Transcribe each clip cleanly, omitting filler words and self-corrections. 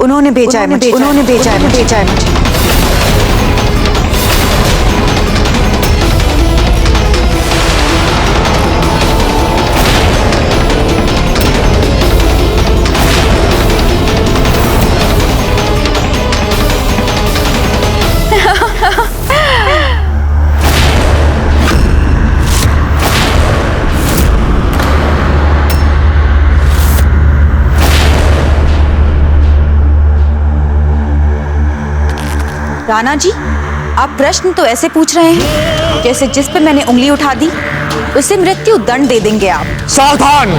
उन्होंने भेजा है मुझे। राणा जी, आप प्रश्न तो ऐसे पूछ रहे हैं जैसे जिस पे मैंने उंगली उठा दी उसे मृत्यु दंड दे देंगे आप। सावधान!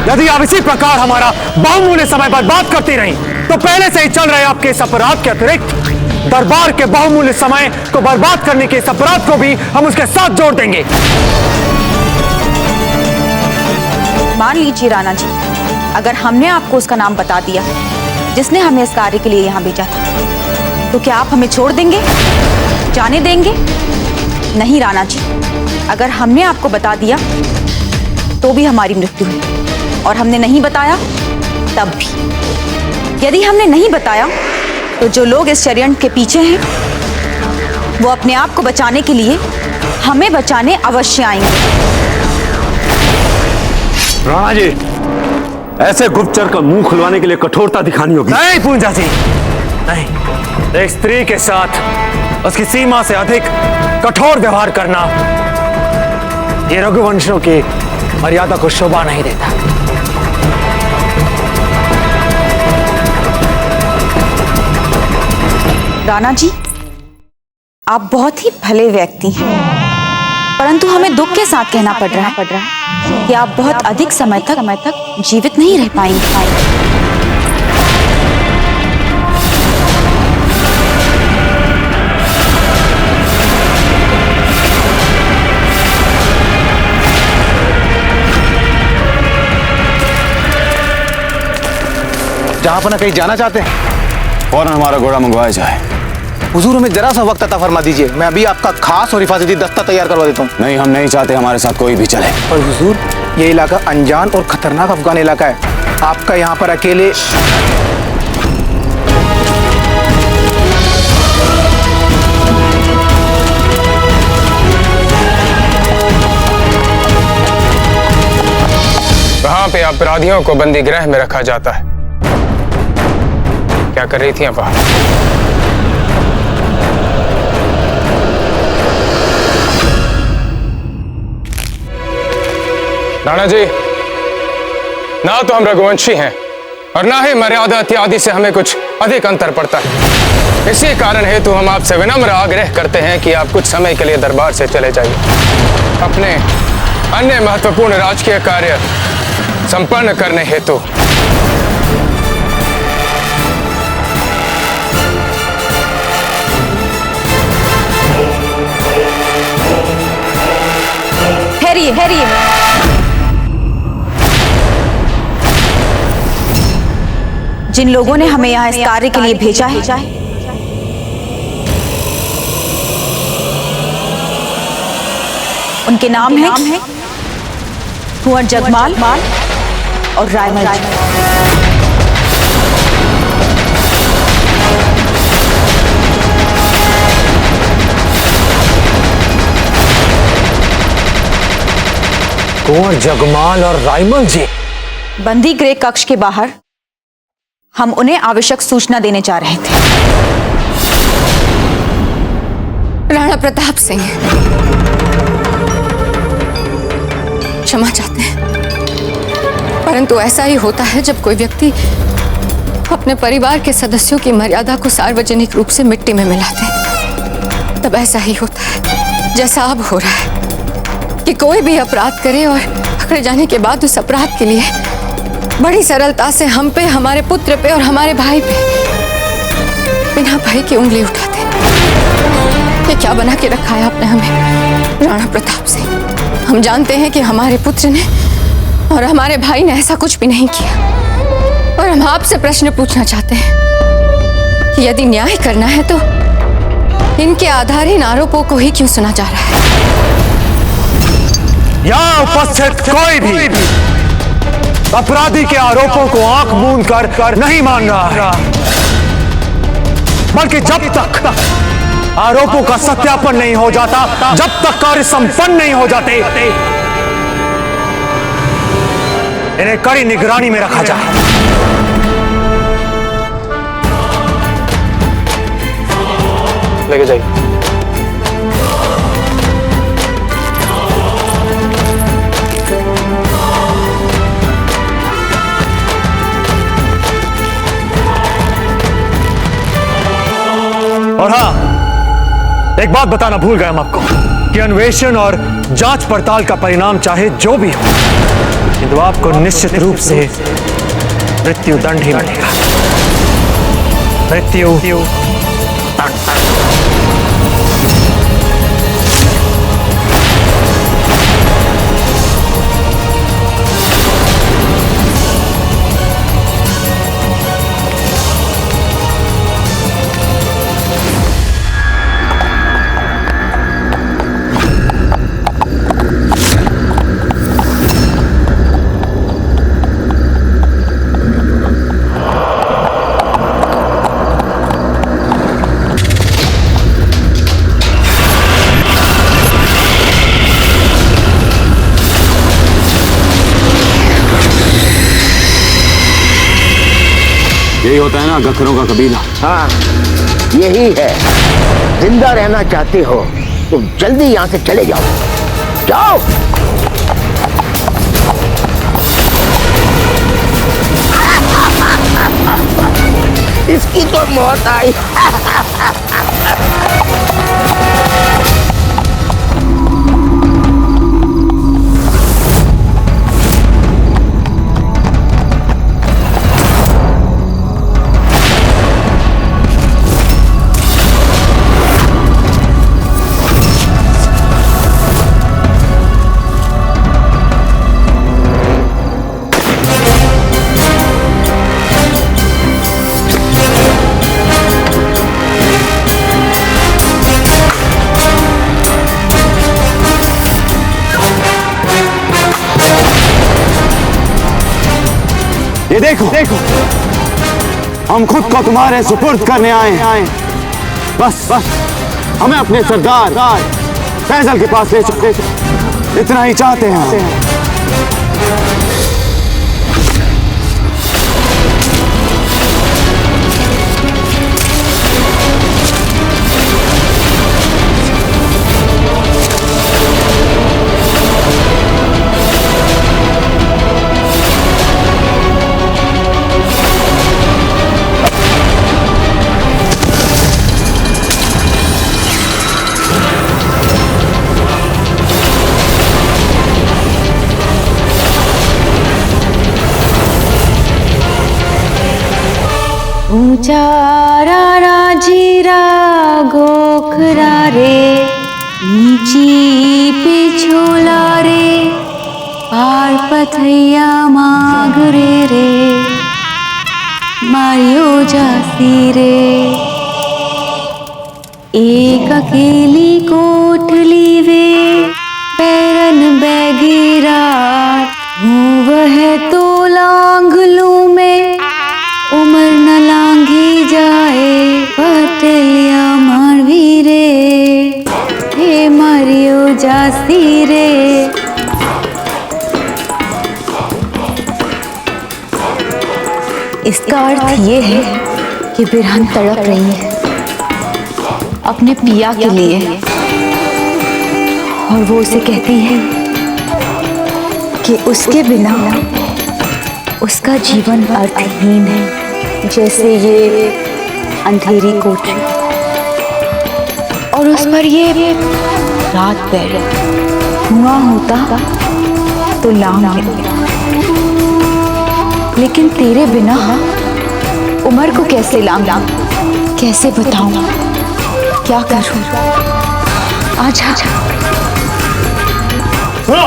यदि आप इसी प्रकार हमारा बहुमूल्य समय बर्बाद करती रहीं, तो पहले से ही चल रहे आपके इस अपराध के अतिरिक्त दरबार के बहुमूल्य समय को बर्बाद करने के इस अपराध को भी हम उसके साथ जोड़ देंगे। मान लीजिए राणा जी, अगर हमने आपको उसका नाम बता दिया जिसने हमें इस कार्य के लिए यहाँ भेजा था, तो क्या आप हमें छोड़ देंगे, जाने देंगे? नहीं राणा जी, अगर हमने आपको बता दिया तो भी हमारी मृत्यु है, और हमने नहीं बताया तब भी। यदि हमने नहीं बताया तो जो लोग इस षड्यंत्र के पीछे हैं वो अपने आप को बचाने के लिए हमें बचाने अवश्य आएंगे। राणा जी, ऐसे गुप्तचर का मुंह खुलवाने के लिए कठोरता दिखानी होगी। नहीं पूंजा जी, नहीं। एक स्त्री के साथ उसकी सीमा से अधिक कठोर व्यवहार करना ये रघुवंशों की मर्यादा को शोभा नहीं देता। राणा जी, आप बहुत ही भले व्यक्ति हैं, परंतु हमें दुख के साथ कहना पड़ रहा है कि आप बहुत अधिक समय तक जीवित नहीं रह पाएंगे। जहां पर कहीं जाना चाहते हैं, फौरन हमारा घोड़ा मंगवाया जाए। हुजूर हमें जरा सा वक्त अता फरमा दीजिए, मैं अभी आपका खास और हिफाजती दस्ता तैयार करवा देता हूँ। नहीं, हम नहीं चाहते हमारे साथ कोई भी चले। और हुजूर, ये इलाका अनजान और खतरनाक अफगान इलाका है, आपका यहाँ पर अकेले। वहां पे अपराधियों को बंदी गृह में रखा जाता है। क्या कर रही थी आप? राणा जी, ना तो हम रघुवंशी हैं और ना ही मर्यादा इत्यादि से हमें कुछ अधिक अंतर पड़ता है। इसी कारण हेतु हम आपसे विनम्र आग्रह करते हैं कि आप कुछ समय के लिए दरबार से चले जाइए, अपने अन्य महत्वपूर्ण राजकीय कार्य संपन्न करने हेतु। ठहरिए। जिन लोगों ने हमें यहाँ इस कार्य के लिए भेजा है, उनके नाम हैं कुंवर जगमाल और रायमल जी। कुंवर जगमाल और रायमल जी बंदी गृह कक्ष के बाहर हम उन्हें आवश्यक सूचना देने जा रहे थे। राणा प्रताप सिंह क्षमा चाहते हैं, परंतु ऐसा ही होता है जब कोई व्यक्ति अपने परिवार के सदस्यों की मर्यादा को सार्वजनिक रूप से मिट्टी में मिलाते हैं, तब ऐसा ही होता है जैसा अब हो रहा है कि कोई भी अपराध करे और पकड़े जाने के बाद उस अपराध के लिए बड़ी सरलता से हम पे, हमारे पुत्र पे और हमारे भाई पे बिना भय की उंगली उठाते। ये क्या बना के रखा है आपने हमें राणा प्रताप सिंह? हम जानते हैं कि हमारे पुत्र ने और हमारे भाई ने ऐसा कुछ भी नहीं किया, और हम आपसे प्रश्न पूछना चाहते हैं कि यदि न्याय करना है तो इनके आधारहीन आरोपों को ही क्यों सुना जा रहा है? यहाँ उपस्थित कोई भी अपराधी के आरोपों को आंख मूंद कर नहीं मान रहा है, बल्कि जब तक आरोपों का सत्यापन नहीं हो जाता, जब तक कार्य संपन्न नहीं हो जाते, इन्हें कड़ी निगरानी में रखा जाए। लेके जाइए। और हाँ, एक बात बताना भूल गए हम आपको कि अन्वेषण और जांच पड़ताल का परिणाम चाहे जो भी हो, किंतु आपको निश्चित रूप से मृत्यु दंड ही मिलेगा। मृत्यु दंड। यही होता है ना गखरों का कबीला। हाँ, यही है। जिंदा रहना चाहते हो तो जल्दी यहाँ से चले जाओ। जाओ। इसकी तो मौत आई। ये देखो, हम खुद को तुम्हारे सुपुर्द करने आए हैं। बस हमें अपने सरदार फैजल के पास ले चुके, इतना ही चाहते हैं। ऊंचा राजीरा गोखरा रे, नीची पिछोला रे, पार पथैया मागरे रे, मारियो जासी रे। एक अकेली कोठली वे पैरन बैगेरा, वह तो लांगलू में उमर न लांगी जाए, पटेलिया मारवी रे, हे मारियो जासी रे। इसका अर्थ ये है कि बिरहन तड़प रही है अपने पिया के लिए, और वो उसे कहती है कि उसके बिना उसका जीवन अर्थहीन है, जैसे ये अंधेरी कोठरी, और उस पर ये रात पहले धुआं होता तो लाम मिलता। लेकिन तेरे बिना उमर को कैसे लाम कैसे बताऊं, क्या करूं? आजा सुनो,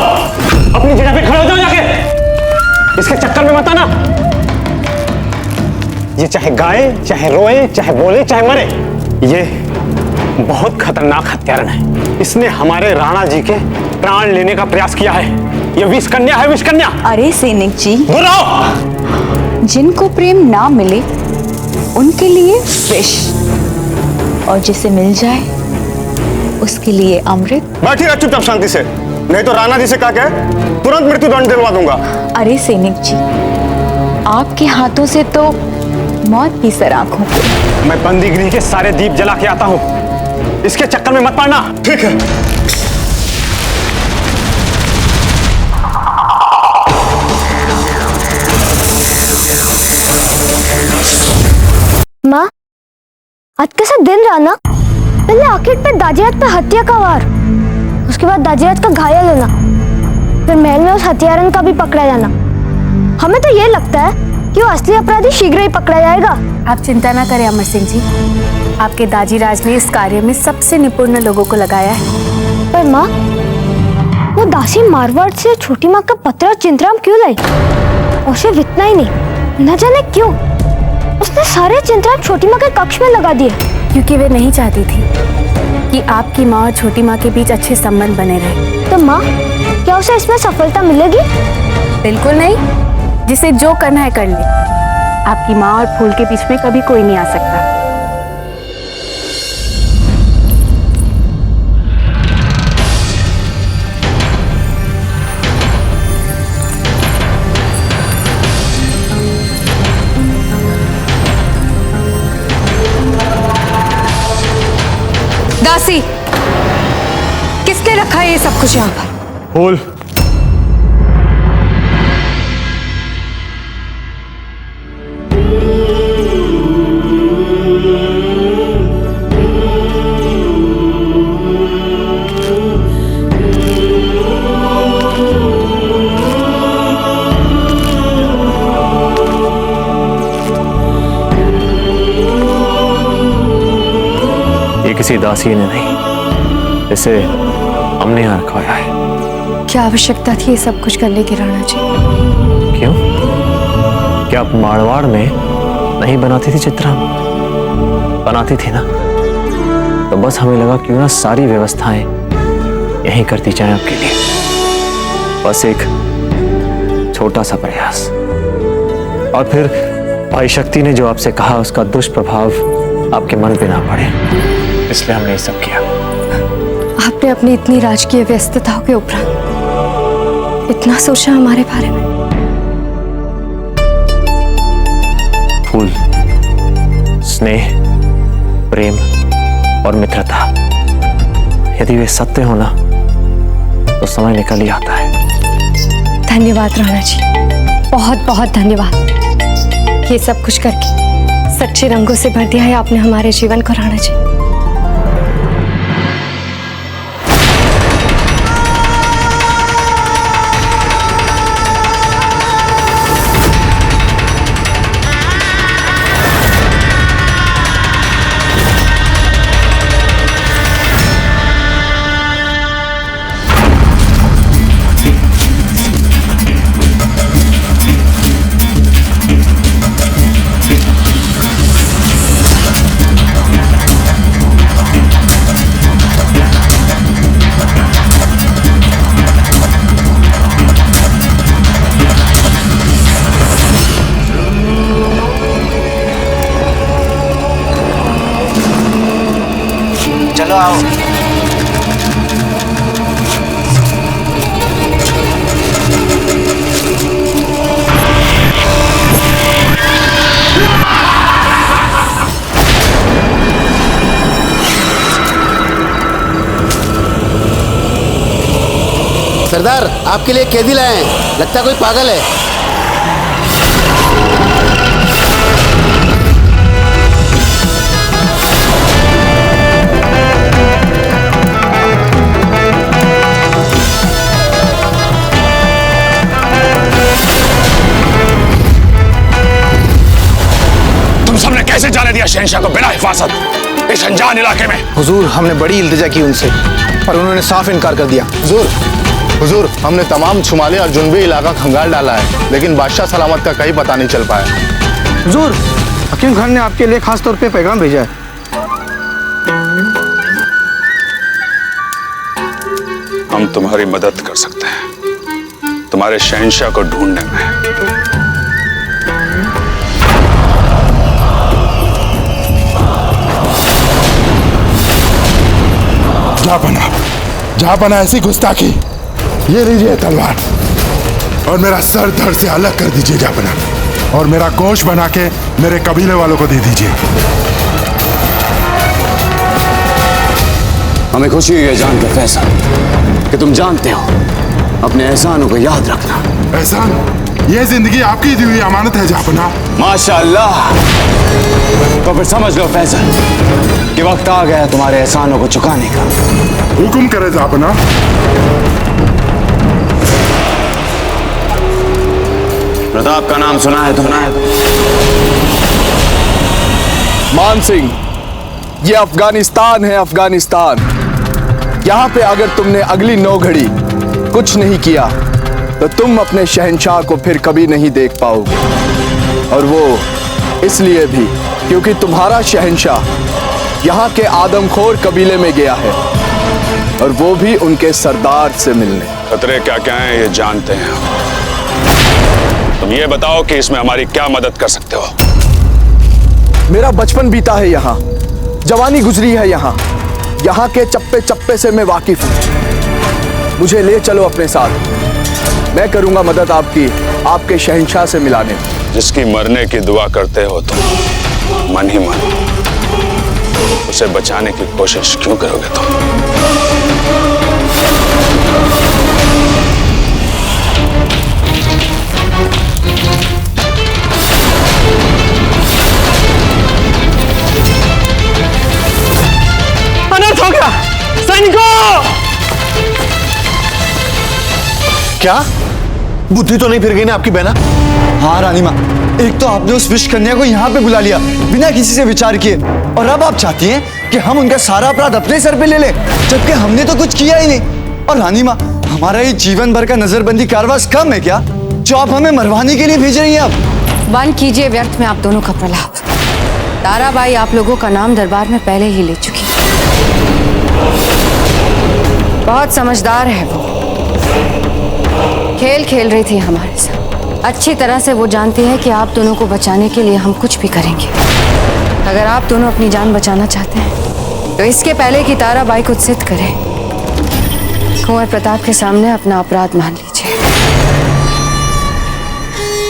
अपनी जगह पे खड़े हो जाओ जाके, इसके चक्कर में मत आना। ये चाहे गाए, चाहे रोए, चाहे बोले, चाहे मरे, ये बहुत खतरनाक हत्यारण है। इसने हमारे राणा जी के प्राण लेने का प्रयास किया है। ये विष कन्या है, विष कन्या। अरे सैनिक जी, दूर रहो। जिनको प्रेम ना मिले उनके लिए विष, और जिसे मिल जाए उसके लिए अमृत। बैठिए चुपचाप शांति से, नहीं तो राणा जी से कहा के तुरंत मृत्युदंड दिलवा दूंगा। अरे सैनिक जी, आपके हाथों से तो मौत भी सर आंखों पे। मैं बंदीगिरी के सारे दीप जला के आता हूं, इसके चक्कर में मत पड़ना। ठीक है। माँ, आज कैसा दिन रहा ना। पहले आखिर पे दाजीराज पे हत्या का वार, उसके बाद दाजीराज का घायल होना, फिर महल में उस हत्यारन का भी पकड़ा जाना। हमें तो ये लगता है कि वो असली अपराधी शीघ्र ही पकड़ा जाएगा। आप चिंता ना करें अमर सिंह जी, आपके दाजीराज ने इस कार्य में सबसे निपुण लोगों को लगाया है। पर माँ, वो दासी मारवाड़ से छोटी माँ का पत्र चिंतराम क्यों लाई? और सिर्फ इतना ही नहीं, न जाने क्यों उसने सारे चिंतराम छोटी माँ के कक्ष में लगा दिए। क्योंकि वे नहीं चाहती थी कि आपकी माँ और छोटी माँ के बीच अच्छे संबंध बने रहे। तो माँ, क्या उसे इसमें सफलता मिलेगी? बिल्कुल नहीं, जिसे जो करना है कर ले। आपकी माँ और फूल के बीच में कभी कोई नहीं आ सकता। दासी, किसने रखा है ये सब कुछ यहाँ पर? फूल, किसी दासी ने नहीं, इसे हमने यहाँ रखवाया है। क्या आवश्यकता थी ये सब कुछ करने की राणा जी? क्यों? क्या आप मारवाड़ में नहीं बनाती थी चित्रा? बनाती थी ना, तो बस हमें लगा क्यों ना सारी व्यवस्थाएं यहीं कर दी जाए आपके लिए। बस एक छोटा सा प्रयास, और फिर भाई शक्ति ने जो आपसे कहा उसका दुष्प्रभाव आपके मन पे ना पड़े, इसलिए हमने ये सब किया। आपने अपनी इतनी राजकीय व्यस्तताओं के उपरांत इतना सोचा हमारे बारे में? फूल, स्नेह, प्रेम और मित्रता, यदि वे सत्य हो ना तो समय निकल ही आता है। धन्यवाद राणा जी, बहुत बहुत धन्यवाद। ये सब कुछ करके सच्चे रंगों से भर दिया है आपने हमारे जीवन को राणा जी। चलो आओ। सरदार, आपके लिए कैदी लाए हैं, लगता है कोई पागल है। कैसे जाने दिया शहंशाह को बिना हिफाजत इस अनजान इलाके में? हुजूर, हमने बड़ी इल्तिजा की उनसे, पर उन्होंने साफ इनकार कर दिया। हुजूर, हमने तमाम शुमाली और जुनूबी इलाका खंगाल डाला है, लेकिन बादशाह सलामत का कहीं पता नहीं चल पाया। हुजूर, हकीम खान ने आपके लिए खास तौर पे पैगाम भेजा है। हम तुम्हारी मदद कर सकते हैं, तुम्हारे शहंशाह को ढूंढने में। जहां बना ऐसी गुस्ताखी, ये लीजिए तलवार और मेरा सर धड़ से अलग कर दीजिए जापना, और मेरा गोश्त बना के मेरे कबीले वालों को दे दीजिए। हमें खुशी हुई है जानकर फैसल कि तुम जानते हो अपने एहसानों को याद रखना। एहसान? ये जिंदगी आपकी दी हुई अमानत है जापना। माशाअल्लाह। तो फिर समझ लो फैसल कि वक्त आ गया तुम्हारे एहसानों को चुकाने का। हुक्म करे जापना। प्रताप का नाम सुना है तुमने? मान सिंह, ये अफगानिस्तान है, अफगानिस्तान। यहाँ पे अगर तुमने अगली 9 घड़ी कुछ नहीं किया तो तुम अपने शहंशाह को फिर कभी नहीं देख पाओगे, और वो इसलिए भी क्योंकि तुम्हारा शहंशाह यहाँ के आदमखोर कबीले में गया है, और वो भी उनके सरदार से मिलने। खतरे क्या क्या हैं ये जानते हैं हम। तुम ये बताओ कि इसमें हमारी क्या मदद कर सकते हो। मेरा बचपन बीता है यहाँ, जवानी गुजरी है यहाँ के चप्पे चप्पे से मैं वाकिफ हूँ। मुझे ले चलो अपने साथ, मैं करूंगा मदद आपकी आपके शहंशाह से मिलाने। जिसकी मरने की दुआ करते हो तुम मन ही मन, उसे बचाने की कोशिश क्यों करोगे तुम? अनर्थ हो गया सैनिकों! क्या बुद्धि तो नहीं फिर गई ना आपकी बहना? हाँ रानी माँ, एक तो आपने उस विष कन्या को यहाँ पे बुला लिया बिना किसी से विचार किए, और अब आप चाहती हैं कि हम उनका सारा अपराध अपने सर पे ले लें, जबकि हमने तो कुछ किया ही नहीं। और रानी माँ, हमारा ये जीवन भर का नजरबंदी कारवास कम है क्या, जो आप हमें मरवाने के लिए भेज रही हैं? अब बंद कीजिए व्यर्थ में आप दोनों का प्रलाप। ताराबाई आप लोगों का नाम दरबार में पहले ही ले चुकी है। बहुत समझदार है वो, खेल खेल रही थी हमारे साथ। अच्छी तरह से वो जानती है कि आप दोनों को बचाने के लिए हम कुछ भी करेंगे। अगर आप दोनों अपनी जान बचाना चाहते हैं तो इसके पहले कि ताराबाई कुछ सिद्ध करे, कुंवर प्रताप के सामने अपना अपराध मान लीजिए।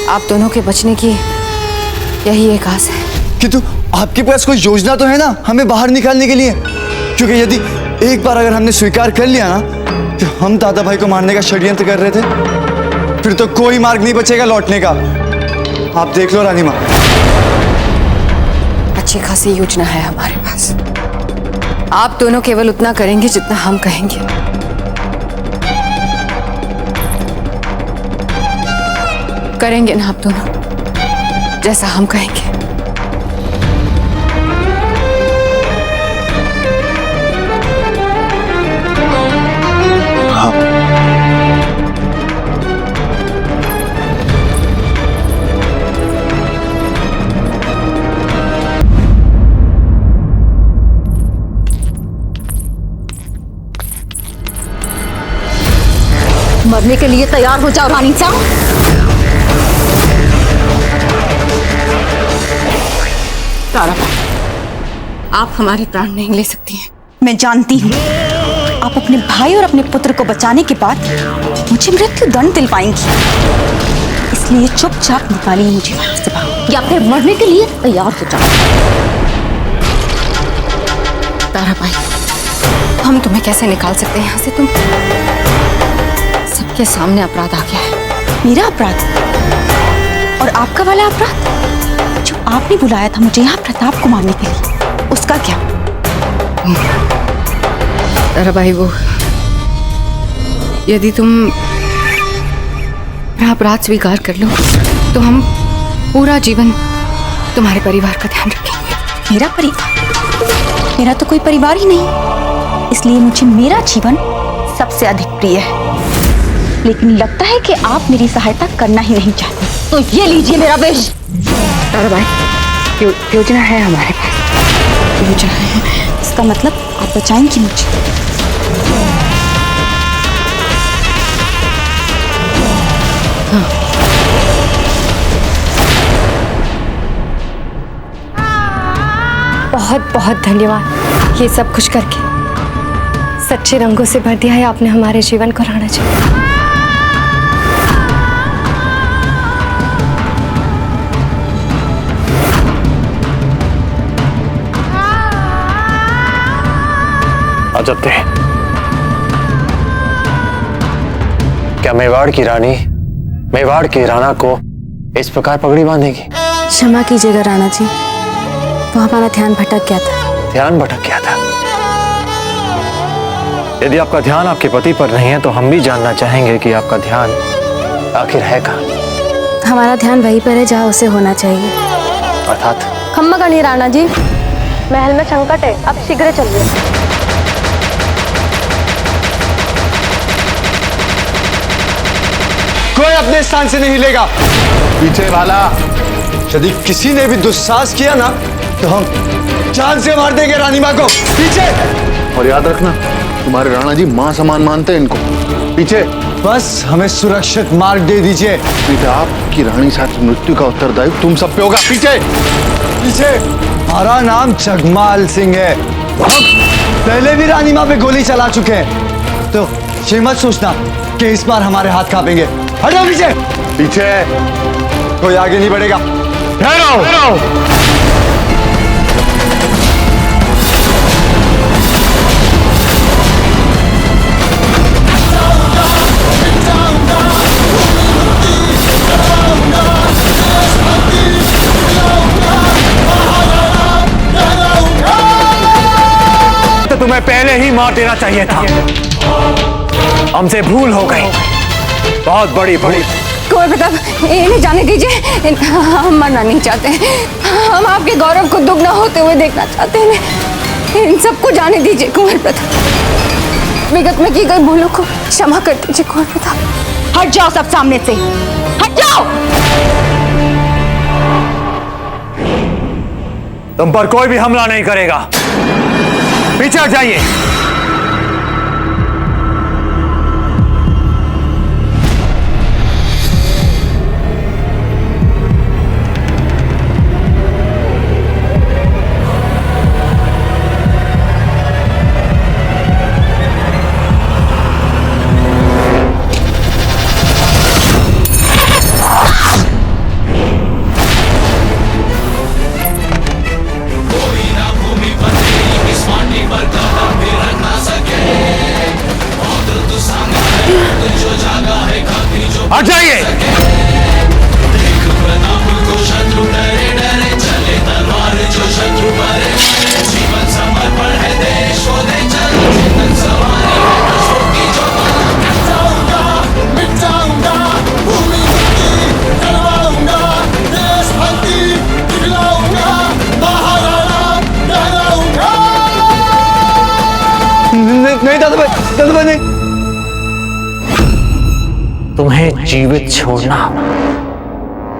आप दोनों के बचने की यही एक आस है। किंतु आपके पास कोई योजना तो है ना हमें बाहर निकालने के लिए? क्योंकि यदि एक बार अगर हमने स्वीकार कर लिया ना कि हम दादा भाई को मारने का षड्यंत्र कर रहे थे, फिर तो कोई मार्ग नहीं बचेगा लौटने का। आप देख लो रानी माँ। अच्छी खासी योजना है हमारे पास। आप दोनों केवल उतना करेंगे जितना हम कहेंगे। करेंगे ना आप दोनों जैसा हम कहेंगे? मरने के लिए तैयार हो जाओ रानी साहब। ताराबाई, आप हमारे प्राण नहीं ले सकती हैं। मैं जानती हूँ आप अपने भाई और अपने पुत्र को बचाने के बाद मुझे मृत्यु दंड दिलवाएंगी, इसलिए चुपचाप निकालिए मुझे वहां से बाहर, या फिर मरने के लिए तैयार हो जाओ। ताराबाई, हम तुम्हें कैसे निकाल सकते हैं यहाँ से? तुम सबके सामने अपराध आ गया है। मेरा अपराध? और आपका वाला अपराध जो आपने बुलाया था मुझे यहाँ प्रताप को मारने के लिए, उसका क्या? ताराबाई, वो यदि तुम मेरा अपराध स्वीकार कर लो तो हम पूरा जीवन तुम्हारे परिवार का ध्यान रखेंगे। मेरा परिवार? मेरा तो कोई परिवार ही नहीं, इसलिए मुझे मेरा जीवन सबसे अधिक प्रिय है। लेकिन लगता है कि आप मेरी सहायता करना ही नहीं चाहते, तो ये लीजिए मेरा विष। ताराबाई, योजना है हमारे पास। योजना है? इसका मतलब आप बचाएंगी मुझे? बहुत धन्यवाद। ये सब खुश करके सच्चे रंगों से भर दिया है आपने हमारे जीवन को राणा जी। अजत्ते, क्या मेवाड़ की रानी मेवाड़ के राणा को इस प्रकार पगड़ी बांधेगी? क्षमा कीजिएगा राणा जी, वो हमारा ध्यान भटक गया था। ध्यान भटक गया था? यदि आपका ध्यान आपके पति पर नहीं है तो हम भी जानना चाहेंगे कि आपका ध्यान आखिर है कहाँ? हमारा ध्यान वहीं पर है जहाँ उसे होना चाहिए। अर्थात? खम्मा गणी राणा जी, महल में संकट है, अब शीघ्र चलिए। कोई अपने स्थान से नहीं हिलेगा। पीछे वाला यदि किसी ने भी दुस्साहस किया ना तो हम जान से मार देंगे रानी माँ को। पीछे। और याद रखना, तुम्हारे राणा जी मां समान मानते हैं इनको। पीछे। बस हमें सुरक्षित मार्ग दे दीजिए। नहीं तो आपकी रानी साथ मृत्यु का उत्तरदायित्व तुम सब पे होगा। पीछे। पीछे। हमारा नाम जगमाल सिंह है। हम पहले भी रानी माँ पे गोली चला चुके हैं, तो ये मत सोचना कि इस बार हमारे हाथ कांपेंगे। हटो पीछे। पीछे। कोई आगे नहीं बढ़ेगा। ठहरो। तो तुम्हें पहले ही मार देना चाहिए था। हमसे भूल हो गई, बहुत बड़ी भूल। कुंवर प्रताप, इन्हें जाने दीजिए, हम मरना नहीं चाहते। हम आपके गौरव को दुगना होते हुए देखना चाहते हैं। इन सबको जाने दीजिए कुंवर प्रताप। विगत में की गई भूलों को क्षमा कर दीजिए कुंवर प्रताप। हट जाओ सब सामने से, हट जाओ। तुम पर कोई भी हमला नहीं करेगा। पीछे हट जाइए। हट जाइए। नहीं दादा भाई नहीं। तुम्हें जीवित छोड़ना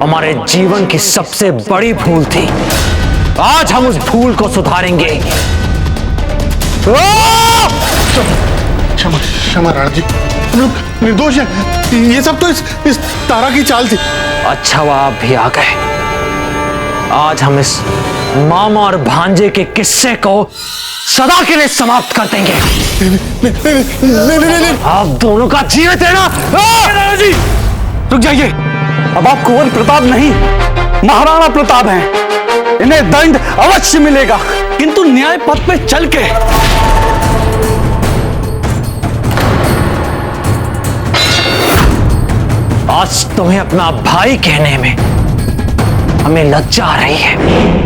हमारे जीवन की सबसे बड़ी भूल थी। आज हम उस भूल को सुधारेंगे। क्षमा क्षमा राणा जी, हम लोग निर्दोष हैं। ये सब तो इस तारा की चाल थी। अच्छा वो आप भी आ गए। आज हम इस मामा और भांजे के किस्से को सदा के लिए समाप्त कर देंगे। नहीं, आप दोनों का जीवित है ना? राणा जी रुक जाइए। अब आप कुंवर प्रताप नहीं, महाराणा प्रताप हैं। इन्हें दंड अवश्य मिलेगा, किंतु न्याय पथ पे चल के। आज तुम्हें अपना भाई कहने में हमें लज्जा आ रही है।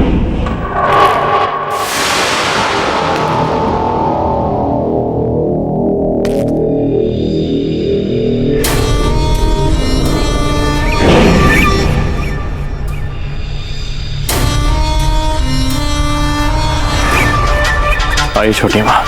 आइए छोटी माँ।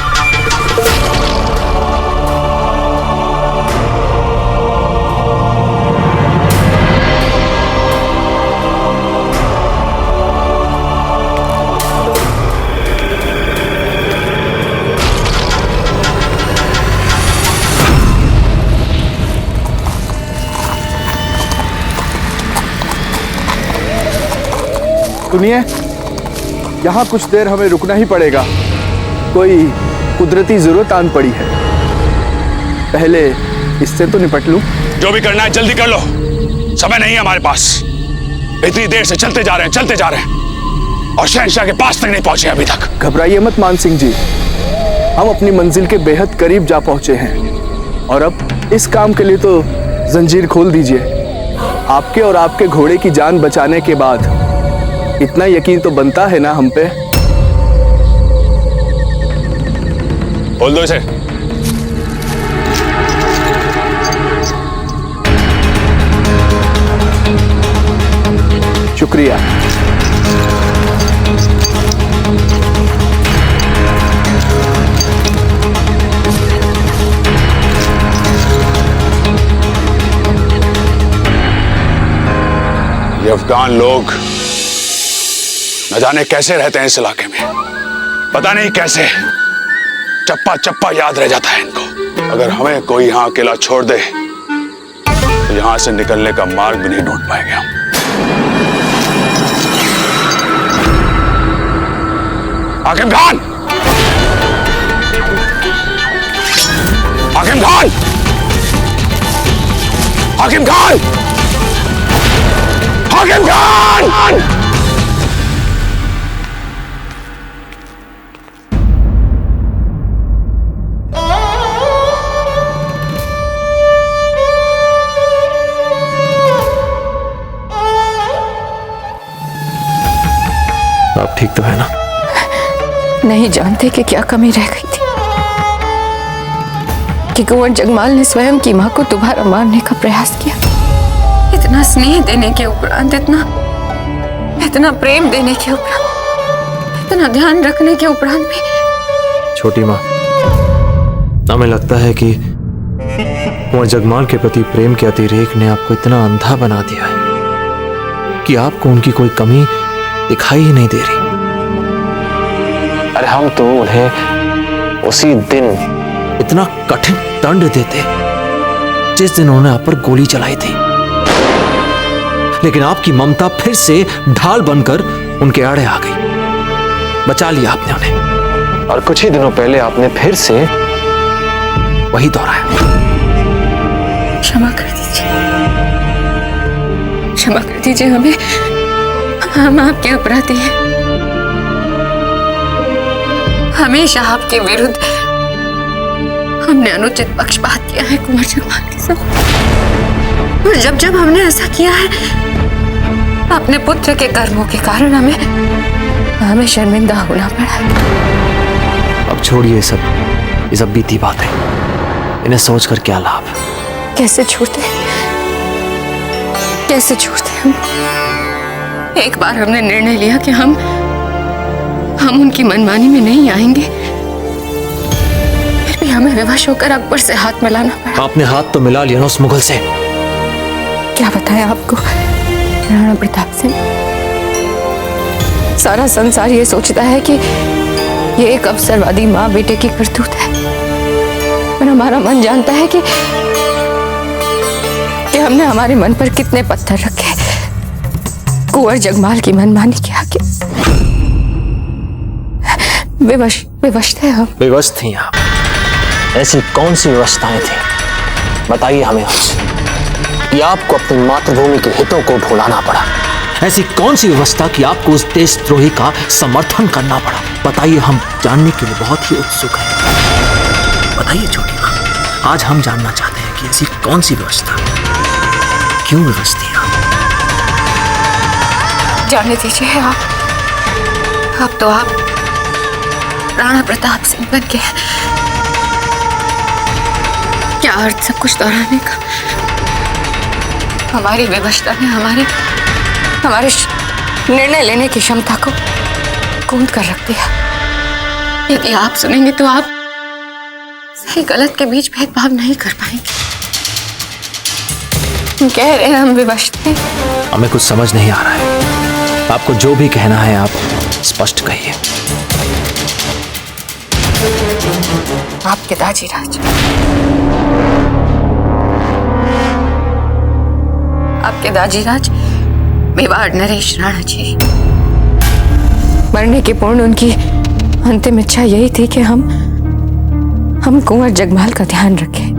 सुनिए, यहाँ कुछ देर हमें रुकना ही पड़ेगा। कोई कुदरती जरूरत आन पड़ी है, पहले इससे तो निपट लूं। जो भी करना है जल्दी कर लो, समय नहीं है हमारे पास। इतनी देर से चलते जा रहे हैं और शहंशाह के पास तक नहीं पहुंचे अभी तक। घबराइए मत मान सिंह जी, हम अपनी मंजिल के बेहद करीब जा पहुंचे हैं और अब इस काम के लिए तो जंजीर खोल दीजिए। आपके और आपके घोड़े की जान बचाने के बाद इतना यकीन तो बनता है ना हम पे। खोल दो इसे। शुक्रिया। ये अफगान लोग न जाने कैसे रहते हैं इस इलाके में, पता नहीं कैसे चप्पा चप्पा याद रह जाता है इनको। अगर हमें कोई यहाँ अकेला छोड़ दे तो यहाँ से निकलने का मार्ग भी नहीं ढूंढ पाएंगे हम। हाकिम खान! हाकिम खान! हाकिम खान! हाकिम खान! आप ठीक तो है ना? नहीं जानते कि क्या कमी रह गई थी कि कुंवर जगमाल ने स्वयं की मां को दोबारा मारने का प्रयास किया। इतना स्नेह देने के उपरांत, इतना प्रेम देने के उपरांत, इतना ध्यान रखने के उपरांत भी। छोटी माँ, हमें लगता है कि कुंवर जगमाल के प्रति प्रेम के अतिरेक ने आपको इतना अंधा बना दिया है कि आपको उनकी कोई कमी दिखाई ही नहीं दे रही। अरे हम तो उन्हें उसी दिन इतना कठिन दंड देते जिस दिन उन्होंने आप पर गोली चलाई थी, लेकिन आपकी ममता फिर से ढाल बनकर उनके आड़े आ गई। बचा लिया आपने उन्हें और कुछ ही दिनों पहले आपने फिर से वही दोहराया। क्षमा कर दीजिए, क्षमा कर दीजिए हमें, हम आपके अपराधी हैं। हमेशा आपके विरुद्ध हमने अनुचित पक्षपात किया है कुंवर जगमाल के साथ, और जब जब हमने ऐसा किया है अपने पुत्र के कर्मों के कारण हमें शर्मिंदा होना पड़ा है। अब छोड़िए ये सब बीती बातें, इन्हें सोचकर क्या लाभ। कैसे छोड़ते हम। एक बार हमने निर्णय लिया कि हम उनकी मनमानी में नहीं आएंगे, फिर भी हमें विवश होकर अकबर से हाथ मिलाना पड़ा। आपने हाथ तो मिला लिया ना उस मुगल से। क्या बताया आपको राणा प्रताप सिंह, सारा संसार ये सोचता है कि ये एक अवसरवादी माँ बेटे की करतूत है, और हमारा मन जानता है कि हमने हमारे मन पर कितने पत्थर रखे कुंवर जगमाल की मनमानी के आगे। विवश थे हम। विवश थी आप? ऐसी कौन सी व्यवस्थाएं थी, बताइए हमें आज कि आपको अपनी मातृभूमि के हितों को ढुलाना पड़ा। ऐसी कौन सी व्यवस्था कि आपको उस देशद्रोही का समर्थन करना पड़ा, बताइए। हम जानने के लिए बहुत ही उत्सुक हैं। बताइए छोटी माँ, आज हम जानना चाहते हैं कि ऐसी कौन सी व्यवस्था, क्यों विवश थी आप? जाने दीजिए आप तो आप राणा प्रताप सिंह बन के, क्या अर्थ सब कुछ दोहराने का। हमारी विवशता ने हमारे निर्णय लेने की क्षमता को कूद कर रख दिया। यदि आप सुनेंगे तो आप सही गलत के बीच भेदभाव नहीं कर पाएंगे। हम कह रहे हैं हम विवश थे। हमें कुछ समझ नहीं आ रहा है, आपको जो भी कहना है आप स्पष्ट कहिए। आपके दाजीराज, आपके दाजीराज मेवाड़ नरेश राणा जी मरने के पूर्ण उनकी अंतिम इच्छा यही थी कि हम कुंवर जगमाल का ध्यान रखें,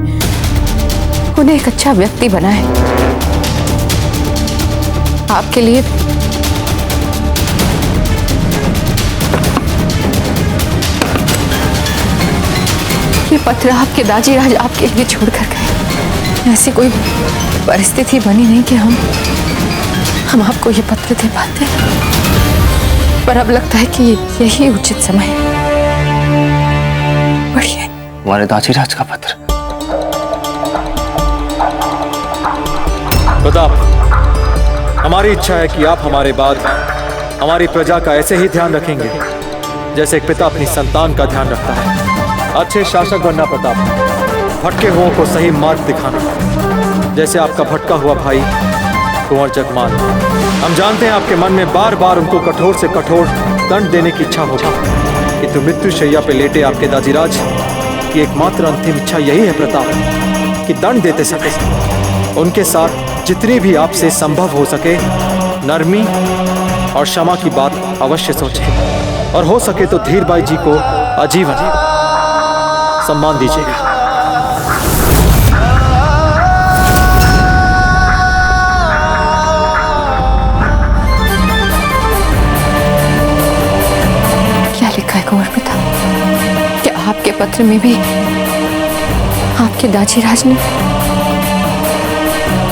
उन्हें एक अच्छा व्यक्ति बनाएं। आपके लिए ये पत्र आपके दाजीराज आपके लिए छोड़कर गए। ऐसी कोई परिस्थिति बनी नहीं कि हम आपको ये पत्र दे पाते, पर अब लगता है कि यही उचित समय है। बढ़िया। हमारे दाजीराज का पत्र। प्रताप, हमारी इच्छा है कि आप हमारे बाद हमारी प्रजा का ऐसे ही ध्यान रखेंगे जैसे एक पिता अपनी संतान का ध्यान रखता है। अच्छे शासक बनना प्रताप, भटके हुओं को सही मार्ग दिखाना, जैसे आपका भटका हुआ भाई कुंवर जगमाल। हम जानते हैं आपके मन में बार बार उनको कठोर से कठोर दंड देने की इच्छा होगी, किंतु मृत्यु शैया पे लेटे आपके दाजीराज की एकमात्र अंतिम इच्छा यही है प्रताप, कि दंड देते समय उनके साथ जितनी भी आपसे संभव हो सके नरमी और क्षमा की बात अवश्य सोचें, और हो सके तो धीरबाई जी को आजीवन सम्मान दीजिएगा। क्या लिखा है कुंवर प्रताप? क्या आपके पत्र में भी आपके दाजीराज ने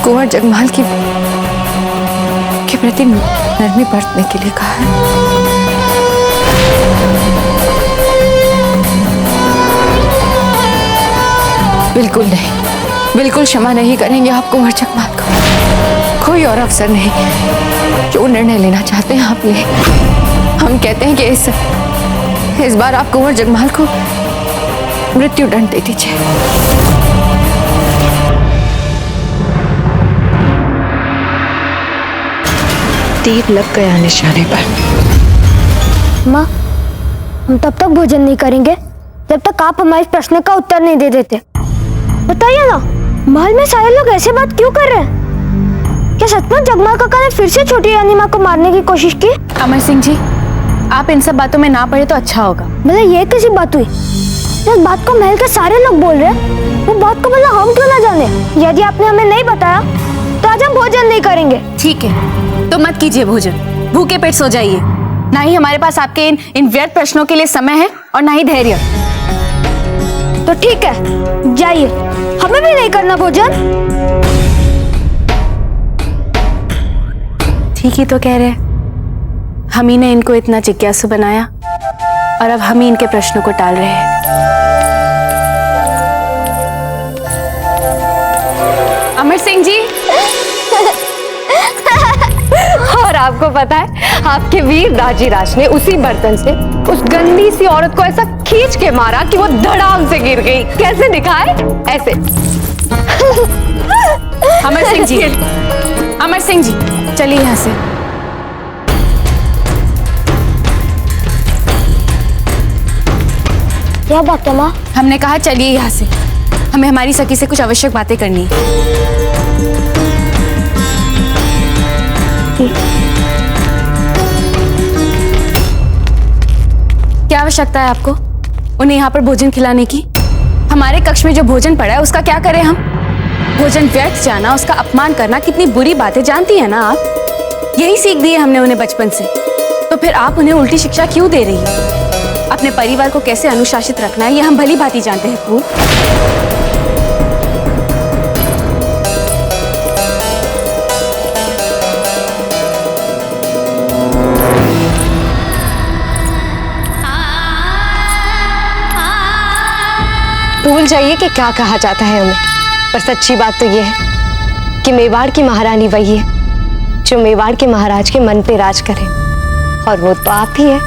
कुंवर जगमाल के प्रति नरमी बरतने के लिए कहा है? बिल्कुल नहीं, बिल्कुल क्षमा नहीं करेंगे आप कुंवर जगमाल को। कोई और अवसर नहीं, जो निर्णय लेना चाहते हैं आप ले। हम कहते हैं कि इस बार आप कुंवर जगमाल को मृत्यु दंड दे दीजिए। तीर लग गया निशाने पर। माँ, हम तब तक भोजन नहीं करेंगे जब तक आप हमारे प्रश्न का उत्तर नहीं दे देते। बताइए ना, महल में सारे लोग ऐसे बात क्यों कर रहे हैं? क्या सचमुच जगमाल काका ने फिर से छोटी रानी माँ को मारने की कोशिश की? अमर सिंह जी, आप इन सब बातों में ना पड़े तो अच्छा होगा। मतलब ये कैसी बात हुई? जिस बात को महल के सारे लोग बोल रहे हैं, वो बात को मतलब हम क्यों ना जाने? यदि आपने हमें नहीं बताया तो आज हम भोजन नहीं करेंगे। ठीक है, तो मत कीजिए भोजन, भूखे पेट सो जाइए। ना ही हमारे पास आपके इन व्यर्थ प्रश्नों के लिए समय है और ना ही धैर्य। तो ठीक है, जाइए, हमें भी नहीं करना भोजन। ठीक ही तो कह रहे हैं, हम ही ने इनको इतना जिज्ञासु बनाया और अब हम ही इनके प्रश्नों को टाल रहे हैं। अमर सिंह जी, और आपको पता है, आपके वीर दाजीराज ने उसी बर्तन से उस गंदी सी औरत को ऐसा खींच के मारा कि वो धड़ाम से गिर गई। कैसे दिखाए? ऐसे। अमर सिंह जी, चलिए यहाँ से। क्या बात है माँ? हमने कहा चलिए यहाँ से, हमें हमारी सखी से कुछ आवश्यक बातें करनी है। क्या आवश्यकता है आपको उन्हें यहाँ पर भोजन खिलाने की? हमारे कक्ष में जो भोजन पड़ा है उसका क्या करें हम? भोजन व्यर्थ जाना, उसका अपमान करना कितनी बुरी बात है, जानती है ना आप? यही सीख दी है हमने उन्हें बचपन से, तो फिर आप उन्हें उल्टी शिक्षा क्यों दे रही है? अपने परिवार को कैसे अनुशासित रखना है ये हम भली भांति जानते हैं फूल। भूल जाइए कि क्या कहा जाता है हमें, पर सच्ची बात तो ये है कि मेवाड़ की महारानी वही है जो मेवाड़ के महाराज के मन पे राज करे, और वो तो आप ही है।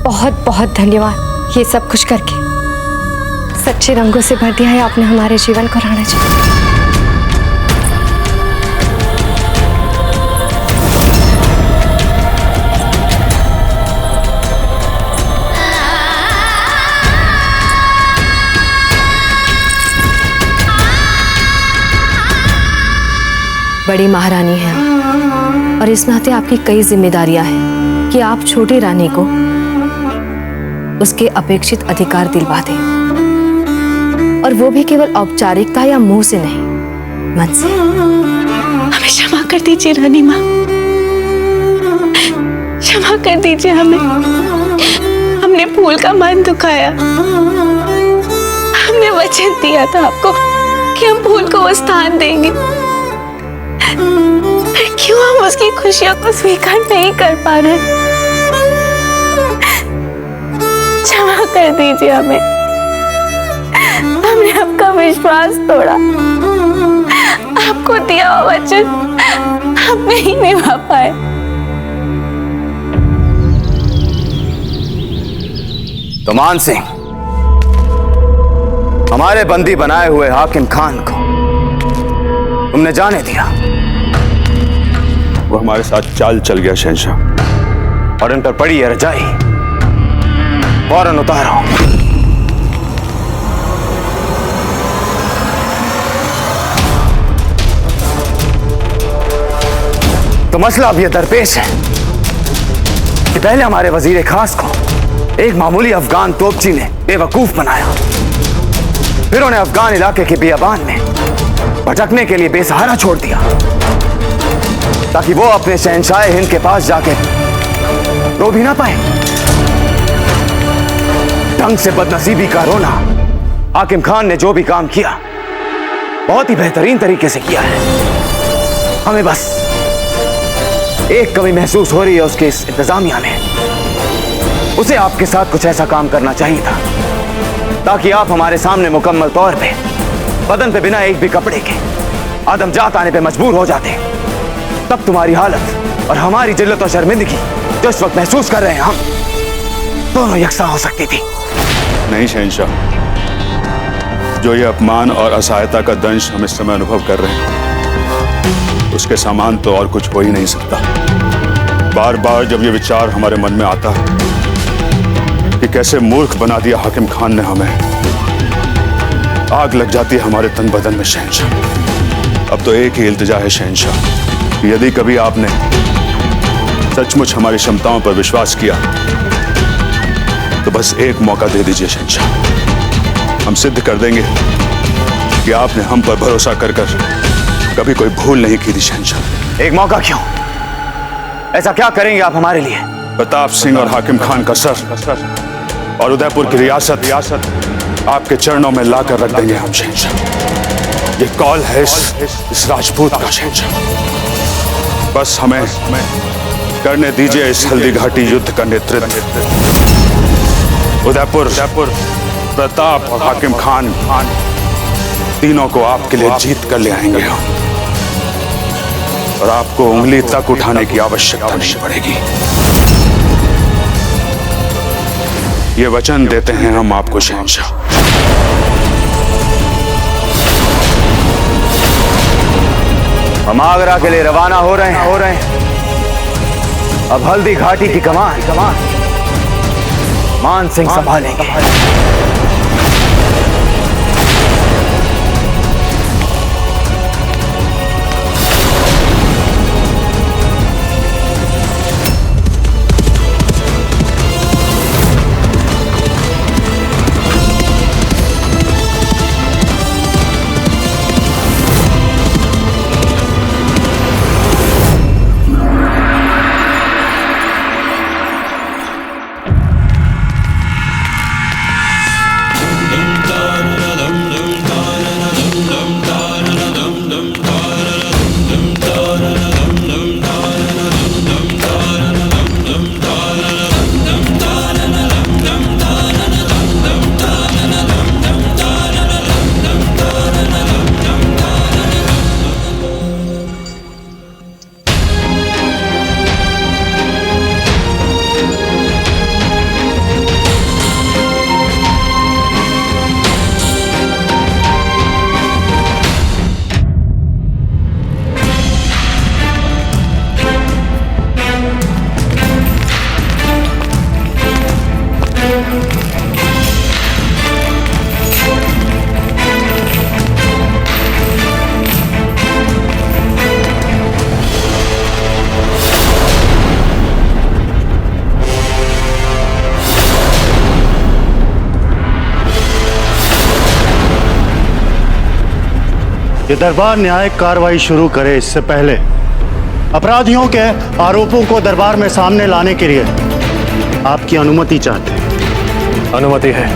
बहुत बहुत धन्यवाद ये सब कुछ करके। सच्चे रंगों से भर दिया है आपने हमारे जीवन को राणा जी। बड़ी महारानी है और इस नाते आपकी कई जिम्मेदारियां हैं कि आप छोटी रानी को उसके अपेक्षित अधिकार दिलवा दें, और वो भी केवल औपचारिकता या मुंह से नहीं, मन से। हमें क्षमा कर दीजिए रानी माँ, क्षमा कर दीजिए हमें। हमने फूल का मन दुखाया। हमने वचन दिया था आपको कि हम फूल को वो स्थान देंगे, फिर क्यों हम उसकी खुशियों को स्वीकार नहीं कर पा रहे? क्षमा कर दीजिए हमें। हमने आपका विश्वास तोड़ा, आपको दिया हुआ वचन हम नहीं निभा पाए। तो मान सिंह, हमारे बंदी बनाए हुए हाकिम खान को तुमने जाने दिया। वो हमारे साथ चाल चल गया शहंशाह, और इन पर पड़ी है रजाई, फौरन उतारो। तो मसला अब यह दरपेश है कि पहले हमारे वजीर खास को एक मामूली अफगान तोपची ने बेवकूफ बनाया, फिर उन्हें अफगान इलाके के बियाबान में भटकने के लिए बेसहारा छोड़ दिया, ताकि वो अपने शहंशाह हिंद के पास जाके रो भी ना पाए। ढंग से बदनसीबी का रोना हाकिम खान ने जो भी काम किया बहुत ही बेहतरीन तरीके से किया है। हमें बस एक कमी महसूस हो रही है उसके इस इंतजामिया में। उसे आपके साथ कुछ ऐसा काम करना चाहिए था ताकि आप हमारे सामने मुकम्मल तौर पे बदन पे बिना एक भी कपड़े के आदमजात आने पे मजबूर हो जाते। तब तुम्हारी हालत और हमारी जिल्लत और शर्मिंदगी जो इस वक्त महसूस कर रहे हैं हम, दोनों यकसा हो सकती थी। नहीं शहंशाह, जो ये अपमान और असहायता का दंश हम इस समय अनुभव कर रहे हैं, उसके समान तो और कुछ हो ही नहीं सकता। बार बार जब ये विचार हमारे मन में आता है कि कैसे मूर्ख बना दिया हाकिम खान ने हमें, आग लग जाती है हमारे तन बदन में शहंशाह। अब तो एक ही इल्तिजा है शहंशाह कि यदि कभी आपने सचमुच हमारी क्षमताओं पर विश्वास किया तो बस एक मौका दे दीजिए शहंशाह। हम सिद्ध कर देंगे कि आपने हम पर भरोसा कर कर कभी कोई भूल नहीं की थी शहंशाह। एक मौका क्यों? ऐसा क्या करेंगे आप हमारे लिए? प्रताप सिंह और हाकिम खान का सर और उदयपुर की रियासत आपके चरणों में लाकर रख देंगे हम शहंशाह। ये कॉल है इस राजपूत का शहंशाह। बस हमें करने दीजिए इस हल्दी घाटी युद्ध का नेतृत्व। उदयपुर, प्रताप और हाकिम खान तीनों को आपके लिए जीत कर ले आएंगे हम, और आपको उंगली तक उठाने की आवश्यकता नहीं पड़ेगी। ये वचन देते हैं हम आपको शहंशाह। हम आगरा के लिए रवाना हो रहे हैं। अब हल्दी घाटी की कमान मान सिंह संभालेंगे। ये दरबार न्यायिक कार्रवाई शुरू करे इससे पहले अपराधियों के आरोपों को दरबार में सामने लाने के लिए आपकी अनुमति चाहते हैं। अनुमति है।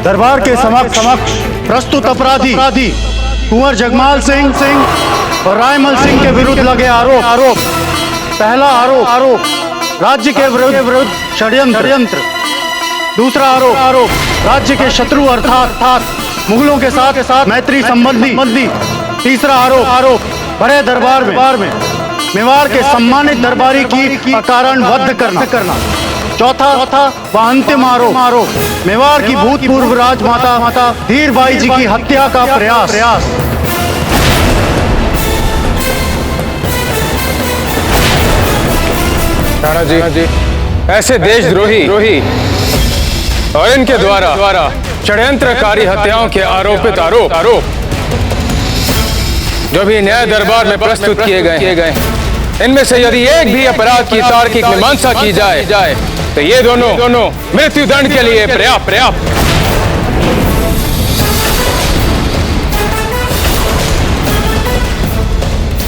दरबार के समक्ष प्रस्तुत अपराधी कुंवर जगमाल सिंह और रायमल सिंह के विरुद्ध लगे आरोप। पहला आरोप राज्य के विरुद्ध षड्यंत्र। दूसरा आरोप राज्य के शत्रु अर्थात मुगलों के साथ मैत्री संबंधी। तीसरा आरोप बड़े दरबार में मेवाड़ के सम्मानित दरबारी की अकारण वध करना। चौथा व अंतिम आरोप मेवाड़ की भूतपूर्व राजमाता धीरबाई जी की हत्या का प्रयास। राणा जी, ऐसे देशद्रोही और इनके द्वारा षड्यंत्रकारी हत्याओं के आरोप जो भी न्याय दरबार में प्रस्तुत किए गए, इनमें से यदि एक भी अपराध की तार्किक मीमांसा की जाए तो ये दोनों मृत्यु दंड के लिए पर्याप्त।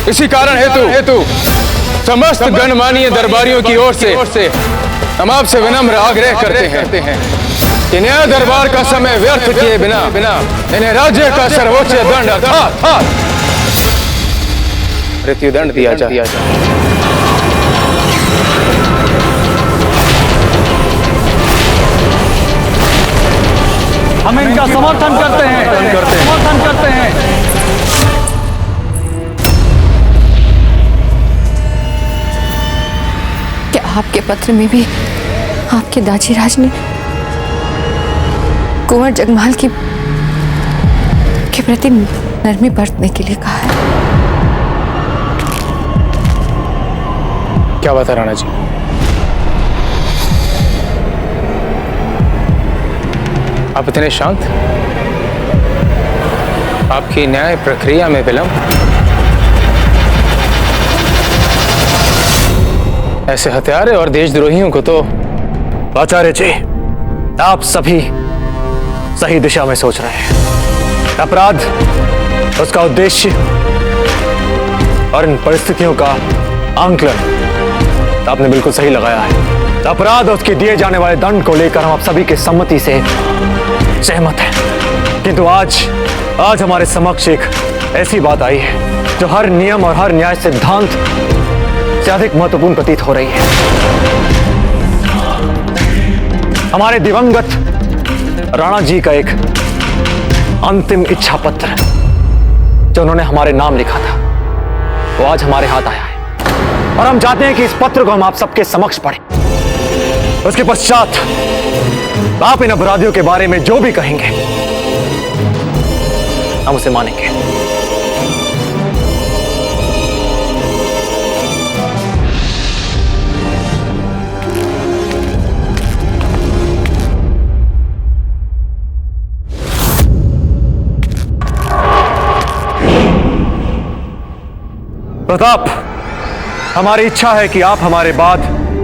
इसी कारण हेतु समस्त गणमान्य दरबारियों की ओर से हम आपसे विनम्र आग्रह करते हैं कि न्याय दरबार का समय व्यर्थ किए बिना इन्हें राज्य का सर्वोच्च दंड अर्थात मृत्यु दंड दिया जाए। हम इनका समर्थन करते हैं। क्या आपके पत्र में भी आपके दाजीराज ने कुंवर जगमाल के प्रति नरमी बरतने के लिए कहा है? क्या बात है राणा जी? आप इतने शांत? आपकी न्याय प्रक्रिया में विलंब? ऐसे हत्यारे और देशद्रोहियों को तो आचार्य जी, आप सभी सही दिशा में सोच रहे हैं। अपराध, उसका उद्देश्य और इन परिस्थितियों का आंकलन आपने बिल्कुल सही लगाया है। अपराध और उसके दिए जाने वाले दंड को लेकर हम आप सभी के सम्मति से सहमत हैं। किंतु आज हमारे समक्ष एक ऐसी बात आई है जो हर नियम और हर न्याय सिद्धांत से अधिक महत्वपूर्ण प्रतीत हो रही है। हमारे दिवंगत राणा जी का एक अंतिम इच्छा पत्र जो उन्होंने हमारे नाम लिखा था, वो आज हमारे हाथ आया है और हम चाहते हैं कि इस पत्र को हम आप सबके समक्ष पढ़ें। उसके पश्चात आप इन अपराधियों के बारे में जो भी कहेंगे हम उसे मानेंगे। प्रताप, हमारी इच्छा है कि आप हमारे बाद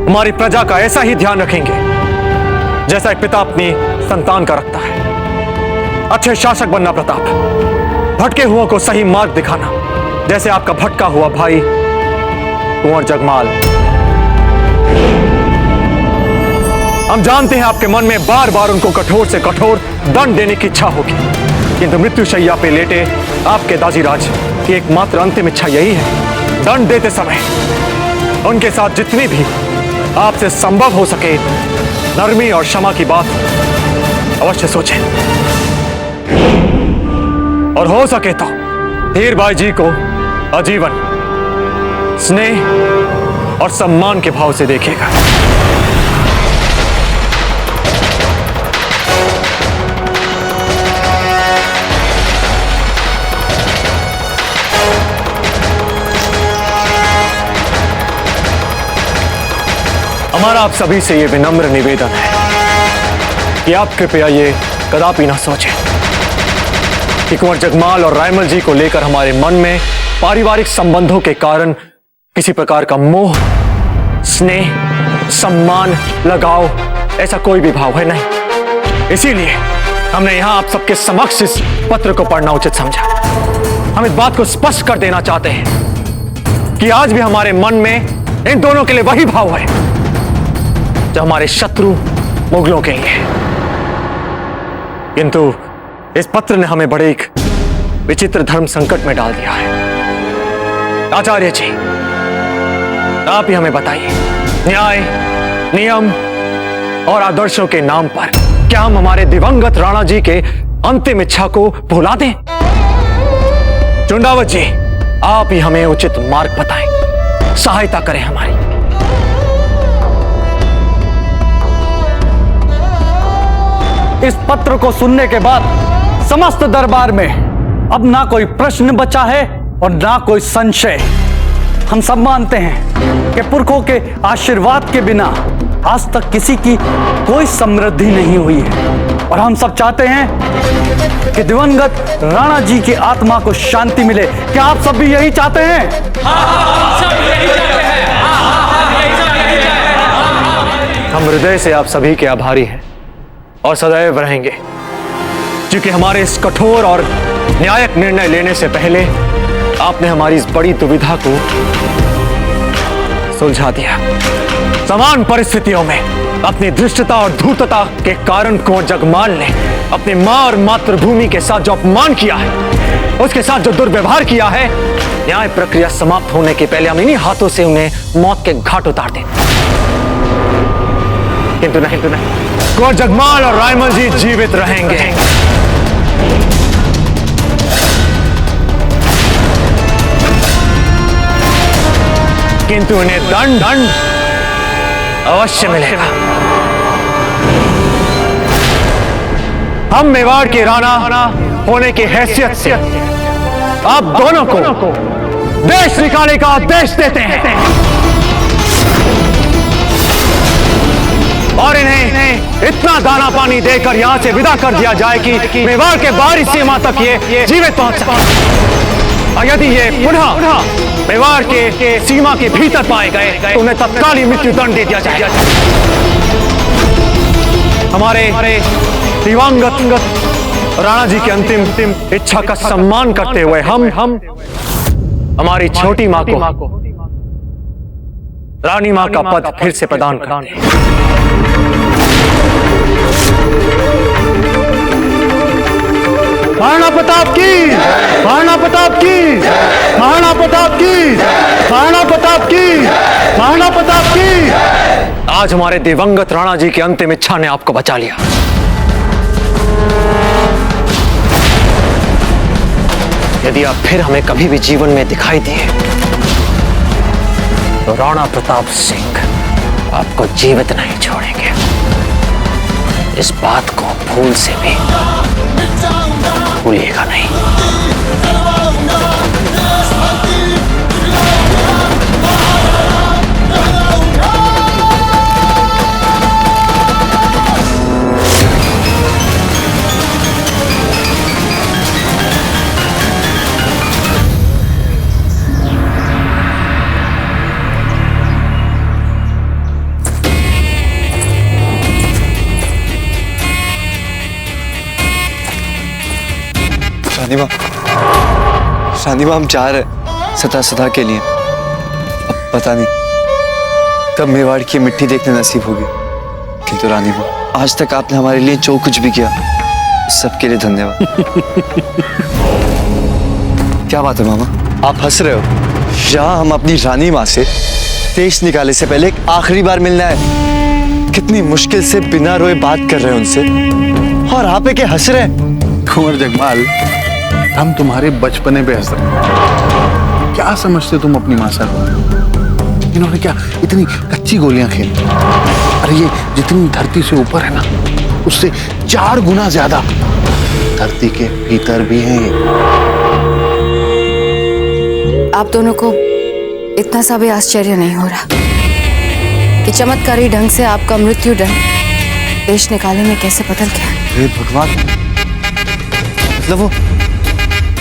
हमारी प्रजा का ऐसा ही ध्यान रखेंगे जैसा एक पिता अपनी संतान का रखता है। अच्छे शासक बनना प्रताप, भटके हुओं को सही मार्ग दिखाना, जैसे आपका भटका हुआ भाई कुंवर जगमाल। हम जानते हैं आपके मन में बार बार उनको कठोर से कठोर दंड देने की इच्छा होगी, किंतु मृत्युशैया पे लेटे आपके दाजीराज की एकमात्र अंतिम इच्छा यही है, दंड देते समय उनके साथ जितनी भी आपसे संभव हो सके नरमी और क्षमा की बात अवश्य सोचें और हो सके तो धीरबाई जी को आजीवन स्नेह और सम्मान के भाव से देखिएगा। हमारा आप सभी से ये विनम्र निवेदन है कि आप कृपया ये कदापि ना सोचें कि कुंवर जगमाल और रायमल जी को लेकर हमारे मन में पारिवारिक संबंधों के कारण किसी प्रकार का मोह, स्नेह, सम्मान, लगाव, ऐसा कोई भी भाव है नहीं। इसीलिए हमने यहाँ आप सबके समक्ष इस पत्र को पढ़ना उचित समझा। हम इस बात को स्पष्ट कर देना चाहते हैं कि आज भी हमारे मन में इन दोनों के लिए वही भाव है जो हमारे शत्रु मुगलों के लिए है। किंतु इस पत्र ने हमें बड़े एक विचित्र धर्म संकट में डाल दिया है। आचार्य जी, आप ही हमें बताइए, न्याय, नियम और आदर्शों के नाम पर क्या हम हमारे दिवंगत राणा जी के अंतिम इच्छा को भुला दें? चुंडावत जी, आप ही हमें उचित मार्ग बताएं, सहायता करें हमारी। इस पत्र को सुनने के बाद समस्त दरबार में अब ना कोई प्रश्न बचा है और ना कोई संशय। हम सब मानते हैं कि पुरखों के आशीर्वाद के बिना आज तक किसी की कोई समृद्धि नहीं हुई है और हम सब चाहते हैं कि दिवंगत राणा जी की आत्मा को शांति मिले। क्या आप सब भी यही चाहते हैं? हम हृदय से आप सभी के आभारी हैं और सदैव रहेंगे, क्योंकि हमारे इस कठोर और न्यायिक निर्णय लेने से पहले आपने हमारी इस बड़ी दुविधा को सुलझा दिया। समान परिस्थितियों में अपनी धृष्टता और धूर्तता के कारण कुंवर जगमाल ने अपनी मां और मातृभूमि के साथ जो अपमान किया है, उसके साथ जो दुर्व्यवहार किया है, न्याय प्रक्रिया समाप्त होने के पहले हम इन्हीं हाथों से उन्हें मौत के घाट उतार दें। किंतु नहीं, कुंवर जगमाल और रायमल जी जीवित रहेंगे। किंतु उन्हें दंड अवश्य मिलेगा। हम मेवाड़ के राणा होने की हैसियत से आप दोनों को देश निकालने का आदेश देते हैं और इन्हें इतना दाना पानी देकर यहां से विदा कर दिया जाए कि मेवाड़ के बाहरी सीमा तक ये जीवित पहुंच सके। और यदि ये पुनः मेवाड़ के सीमा के भीतर पाए गए तो उन्हें तत्काल ही मृत्यु दंड दे दिया जाए। हमारे दिवंगत राणा जी की अंतिम इच्छा का सम्मान करते हुए हम हमारी छोटी मां को रानी मां का पद फिर से प्रदान करते हैं। महाराणा प्रताप की, महाराणा प्रताप की, महाराणा प्रताप की, महाराणा प्रताप की, महाराणा प्रताप की। आज हमारे दिवंगत राणा जी की अंतिम इच्छा ने आपको बचा लिया। यदि आप फिर हमें कभी भी जीवन में दिखाई दिए तो राणा प्रताप सिंह आपको जीवित नहीं छोड़ेंगे। इस बात को भूल से भी भूलिएगा नहीं। रानी मां हम जा रहे सदा सदा के लिए। अब पता नहीं कब मेवाड़ की मिट्टी देखने नसीब होगी, किंतु रानी मां आज तक आपने हमारे लिए जो कुछ भी किया सबके लिए धन्यवाद। क्या बात है मामा, आप हंस रहे हो? यहाँ हम अपनी रानी मां से देश निकाले से पहले एक आखिरी बार मिलना है। कितनी मुश्किल से बिना रोए बात कर रहे हैं उनसे और आप के हंस रहे हैं। कुंवर जगमाल, हम तुम्हारे बचपने पे हंस रहे। क्या समझते तुम अपनी मां सर? इन्होंने क्या इतनी कच्ची गोलियां खेली? अरे ये जितनी धरती से ऊपर है ना, उससे 4 गुना ज्यादा धरती के भीतर भी हैं। आप दोनों को इतना सा भी आश्चर्य नहीं हो रहा कि चमत्कारी ढंग से आपका मृत्यु दंड देश निकाले में कैसे बदल गया? हे भगवान, मतलब वो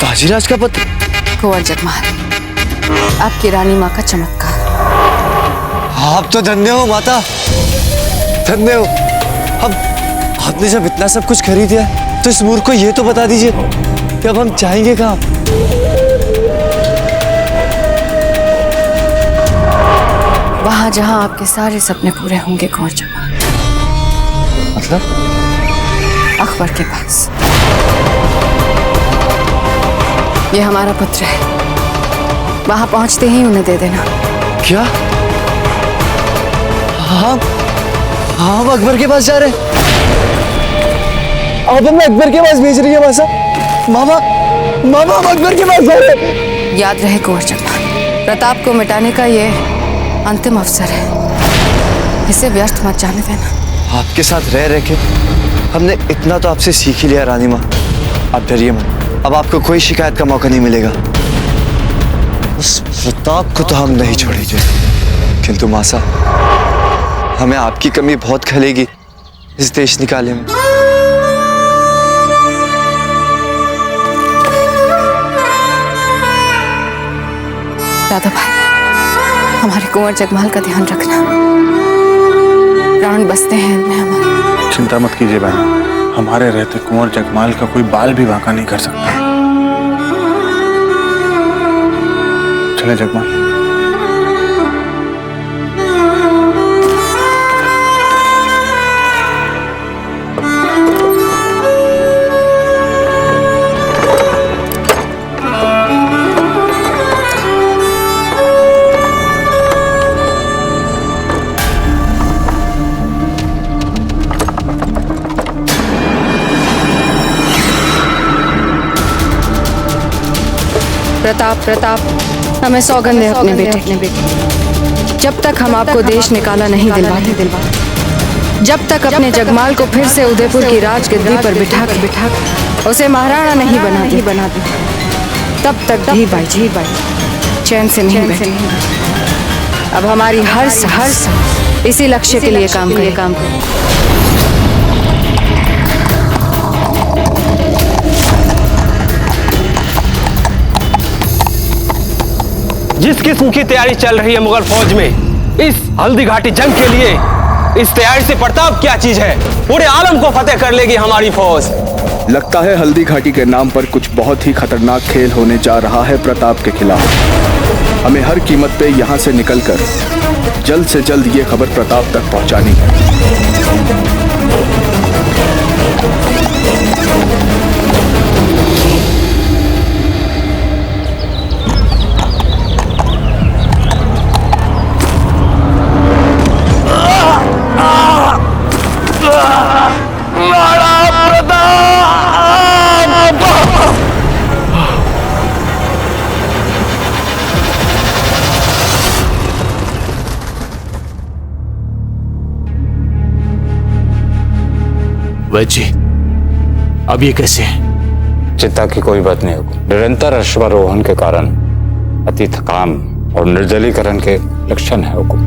ताजीराज का पत्र? कुंवर जगमाल, आपकी रानी माँ का चमत्कार। आप तो धन्य हो माता, धन्य हो। अब आपने जब इतना सब कुछ खरीद दिया तो इस मूर्ख को ये तो बता दीजिए कि अब हम चाहेंगे कहाँ। वहां जहां आपके सारे सपने पूरे होंगे कुंवर जमाल। मतलब? अकबर के पास। ये हमारा पुत्र है, वहां पहुंचते ही उन्हें दे देना। क्या? हाँ, हम अकबर के पास जा रहे हैं। आप हमें अकबर के पास भेज रही है मासा? मामा, मामा हम अकबर के पास जा रहे हैं। याद रहे कुंवर जमाल, प्रताप को मिटाने का ये अंतिम अवसर है, इसे व्यर्थ मत जाने देना। आपके साथ रह रह के हमने इतना तो आपसे सीख ही लिया रानी माँ। आप डरिए मत, अब आपको कोई शिकायत का मौका नहीं मिलेगा। उस प्रताप को तो हम नहीं छोड़ेंगे, किंतु मासा हमें आपकी कमी बहुत खलेगी इस देश निकाले में। दादा भाई, हमारे कुंवर जगमाल का ध्यान रखना, प्राण बसते हैं इनमें हमारे। चिंता मत कीजिए बहन, हमारे रहते कुंवर जगमाल का कोई बाल भी बांका नहीं कर सकता। चले जगमाल। प्रताप हमें सौगंध है अपने बेटे। जब तक हम आपको देश निकाला नहीं दिलवाते, जब तक अपने जगमाल को फिर से उदयपुर की राजगद्दी पर बिठा कर उसे महाराणा नहीं बनाते, तब तक भी बाई चैन से नहीं बैठे। अब हमारी हर इसी लक्ष्य के लिए काम करें। जिस किस्म की तैयारी चल रही है मुगल फौज में इस हल्दी घाटी जंग के लिए, इस तैयारी से प्रताप क्या चीज है? पूरे आलम को फतेह कर लेगी हमारी फौज। लगता है हल्दी घाटी के नाम पर कुछ बहुत ही खतरनाक खेल होने जा रहा है प्रताप के खिलाफ। हमें हर कीमत पे यहाँ से निकलकर जल्द से जल्द ये खबर प्रताप तक पहुँचानी है। वैद्य जी, अब ये कैसे है? चिंता की कोई बात नहीं होगी। निरंतर अश्वारोहण के कारण अति थकान और निर्जलीकरण के लक्षण है हुकुम।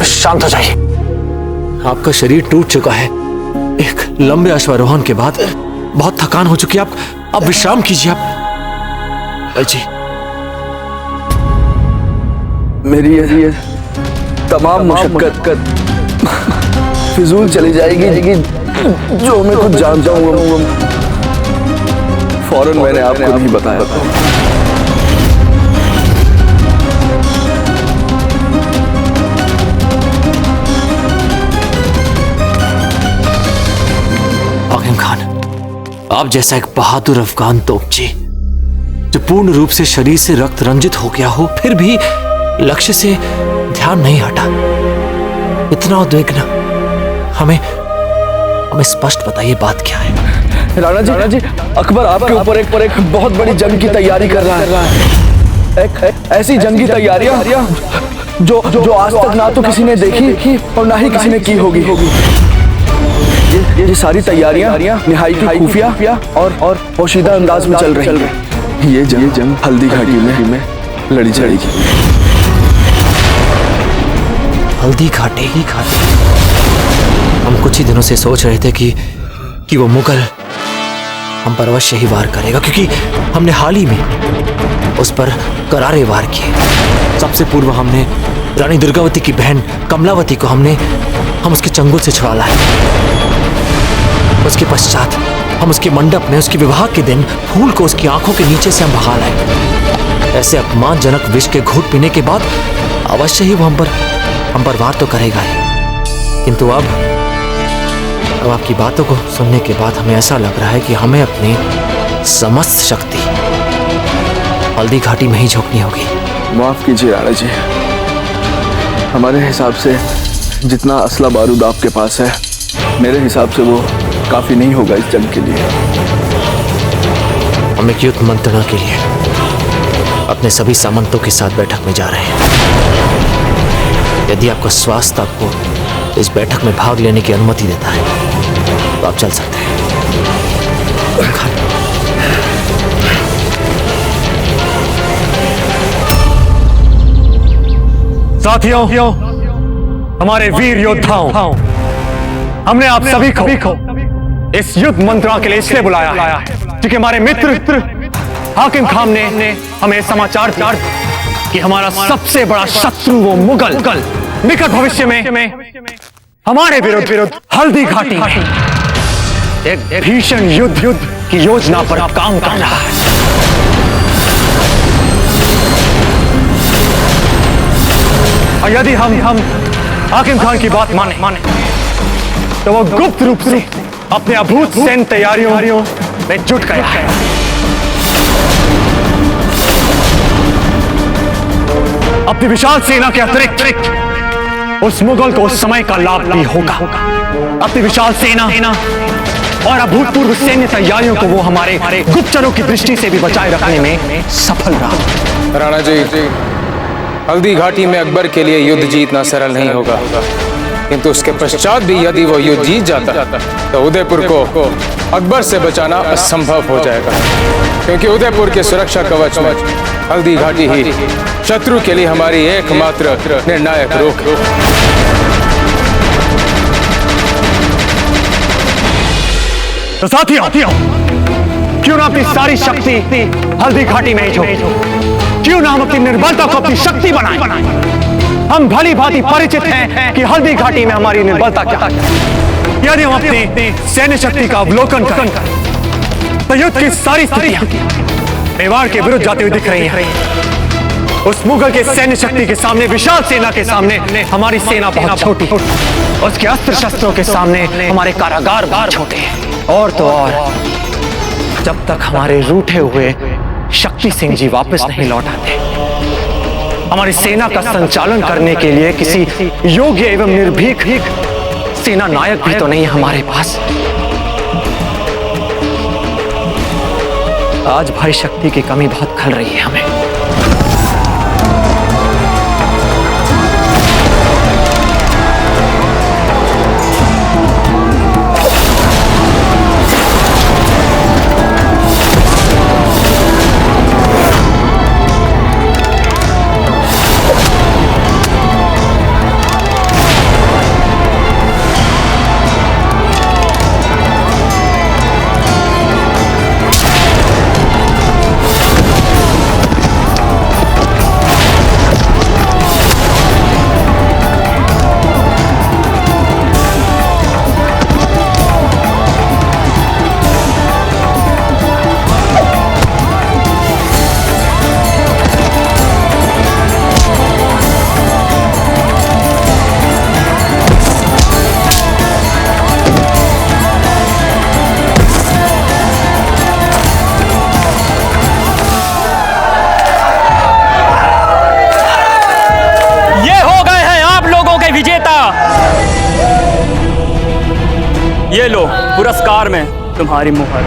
शांत हो जाइए। आपका शरीर टूट चुका है, एक लंबे अश्वारोहण के बाद बहुत थकान हो चुकी है। आप विश्राम कीजिए। आप वैद्य जी, मेरी ये तमाम मुशक्कत फिजूल चली जाएगी, जो मैं खुद जानता हूँ। फौरन मैंने आपको नहीं बताया। आकिम खान, आप जैसा एक बहादुर अफगान तोपची जो पूर्ण रूप से शरीर से रक्त रंजित हो गया हो, फिर भी लक्ष्य से ध्यान नहीं हटा, इतना उद्विग्न, हमें स्पष्ट बताइए बात क्या है? राणा जी, अकबर आपके ऊपर एक बहुत बड़ी जंग की तैयारी कर रहा है। एक ऐसी जंगी तैयारियां जो आज तक ना तो किसी ने देखी और ना ही किसी ने की होगी। ये सारी तैयारियां निहायत खुफिया और पोशीदा अंदाज में चल रही है। ये जंग हल्दी घाटी में लड़ी जाएगी। हल्दी घाटी ही हम कुछ ही दिनों से सोच रहे थे कि वो मुगल हम पर अवश्य ही वार करेगा, क्योंकि हमने हाल ही में उस पर करारे वार किए। सबसे पूर्व हमने रानी दुर्गावती की बहन कमलावती को हम उसके चंगुल से छुड़ा लाए। उसके पश्चात हम उसके मंडप में उसके विवाह के दिन फूल को उसकी आंखों के नीचे से हम बहा लाए। ऐसे अपमानजनक विष के घूंट पीने के बाद अवश्य ही वो हम पर वार तो करेगा ही। किंतु अब आपकी बातों को सुनने के बाद हमें ऐसा लग रहा है कि हमें अपनी समस्त शक्ति हल्दी घाटी में ही झोंकनी होगी। माफ कीजिए राणा जी, हमारे हिसाब से जितना असला बारूद आपके पास है, मेरे हिसाब से वो काफी नहीं होगा इस जंग के लिए। हम एक युद्ध मंत्रणा के लिए अपने सभी सामंतों के साथ बैठक में जा रहे हैं। यदि आपका स्वास्थ्य आपको इस बैठक में भाग लेने की अनुमति देता है तो आप चल सकते हैं। साथियों, हमारे वीर योद्धाओं, हमने आप सभी को इस युद्ध मंत्रणा के लिए इसलिए बुलाया है क्योंकि हमारे मित्र हाकिम खान ने हमें समाचार दिया कि हमारा सबसे बड़ा शत्रु वो मुगल निकट भविष्य में हमारे विरुद्ध हल्दी घाटी में एक भीषण युद्ध की योजना पर काम कर रहा है। और यदि हम हाकिम खान की बात माने तो वो गुप्त रूप से अपने अभूत सैन्य तैयारियों में जुट गया है। अपनी विशाल सेना के अतिरिक्त उस मुगल को उस समय का लाभ भी होगा। अपनी विशाल सेना और अभूतपूर्व सैन्य तैयारियों को वो हमारे गुप्तचरों की दृष्टि से भी बचाए रखने में सफल रहा। राणा जी, हल्दी घाटी में अकबर के लिए युद्ध जीतना सरल नहीं होगा, किंतु उसके पश्चात भी यदि वो युद्ध जीत जाता तो उदयपुर को अकबर से बचाना असंभव हो जाएगा, क्योंकि उदयपुर के सुरक्षा कवच में हल्दी घाटी ही शत्रु के लिए हमारी एकमात्र निर्णायक रोक है। तो साथियों, क्यों ना अपनी सारी शक्ति हल्दी घाटी में ही झोंके? क्यों ना हम अपनी निर्बलता को अपनी शक्ति बनाएं? हम भली भांति परिचित हैं कि हल्दी घाटी में हमारी निर्बलता क्या है। यदि हम अपनी सैन्य शक्ति का अवलोकन करें तो युद्ध की सारी स्थितियां मेवाड़ के विरुद्ध जाती हुई दिख रही हैं। उस मुगल के सैन्य शक्ति के सामने, विशाल सेना के सामने हमारी सेना बहुत छोटी, उसके अस्त्र शस्त्रों के सामने हमारे कारागार बहुत छोटे हैं। और तो और, जब तक हमारे रूठे हुए शक्ति सिंह जी वापस नहीं लौट आते, हमारी सेना का संचालन करने के लिए किसी योग्य एवं निर्भीक सेना नायक भी तो नहीं है हमारे पास। आज भाई शक्ति की कमी बहुत खल रही है हमें। ये लो पुरस्कार में तुम्हारी मुहर।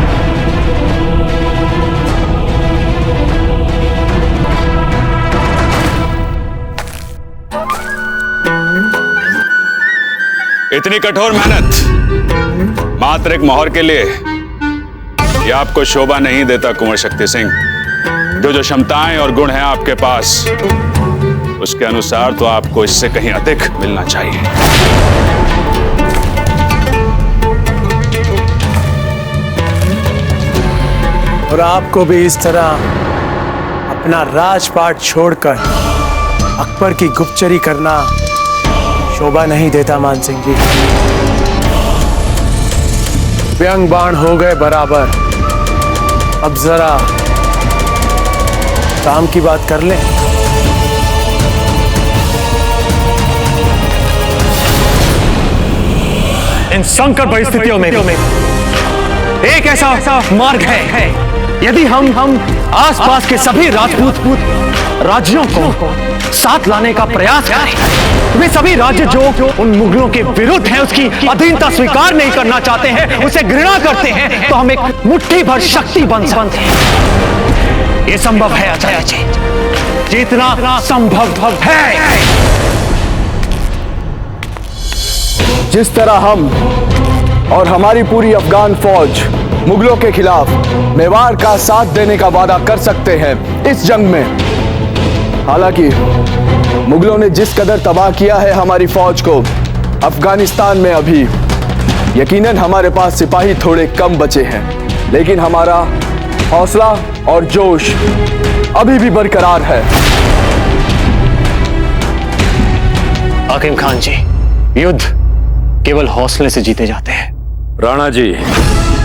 इतनी कठोर मेहनत मात्र एक मोहर के लिए, ये आपको शोभा नहीं देता कुंवर शक्ति सिंह। जो क्षमताएं और गुण हैं आपके पास, उसके अनुसार तो आपको इससे कहीं अधिक मिलना चाहिए। और आपको भी इस तरह अपना राजपाट छोड़कर अकबर की गुप्तचरी करना शोभा नहीं देता मान सिंह जी। व्यंग बाण हो गए बराबर। अब जरा काम की बात कर लें। इन संकट परिस्थितियों में एक ऐसा मार्ग है, यदि हम आसपास के सभी राजपूत राज्यों को साथ लाने का प्रयास करें। वे सभी राज्य जो उन मुगलों के विरुद्ध हैं, उसकी अधीनता स्वीकार नहीं करना चाहते हैं, उसे घृणा करते हैं, तो हम एक मुट्ठी भर शक्ति बन सकते हैं। ये संभव है आचार्य जी, जितना संभव है। जिस तरह हम और हमारी पूरी अफगान फौज मुगलों के खिलाफ मेवाड़ का साथ देने का वादा कर सकते हैं इस जंग में। हालांकि मुगलों ने जिस कदर तबाह किया है हमारी फौज को अफगानिस्तान में, अभी यकीनन हमारे पास सिपाही थोड़े कम बचे हैं, लेकिन हमारा हौसला और जोश अभी भी बरकरार है। आकिम खान जी, युद्ध केवल हौसले से जीते जाते हैं। राणा जी,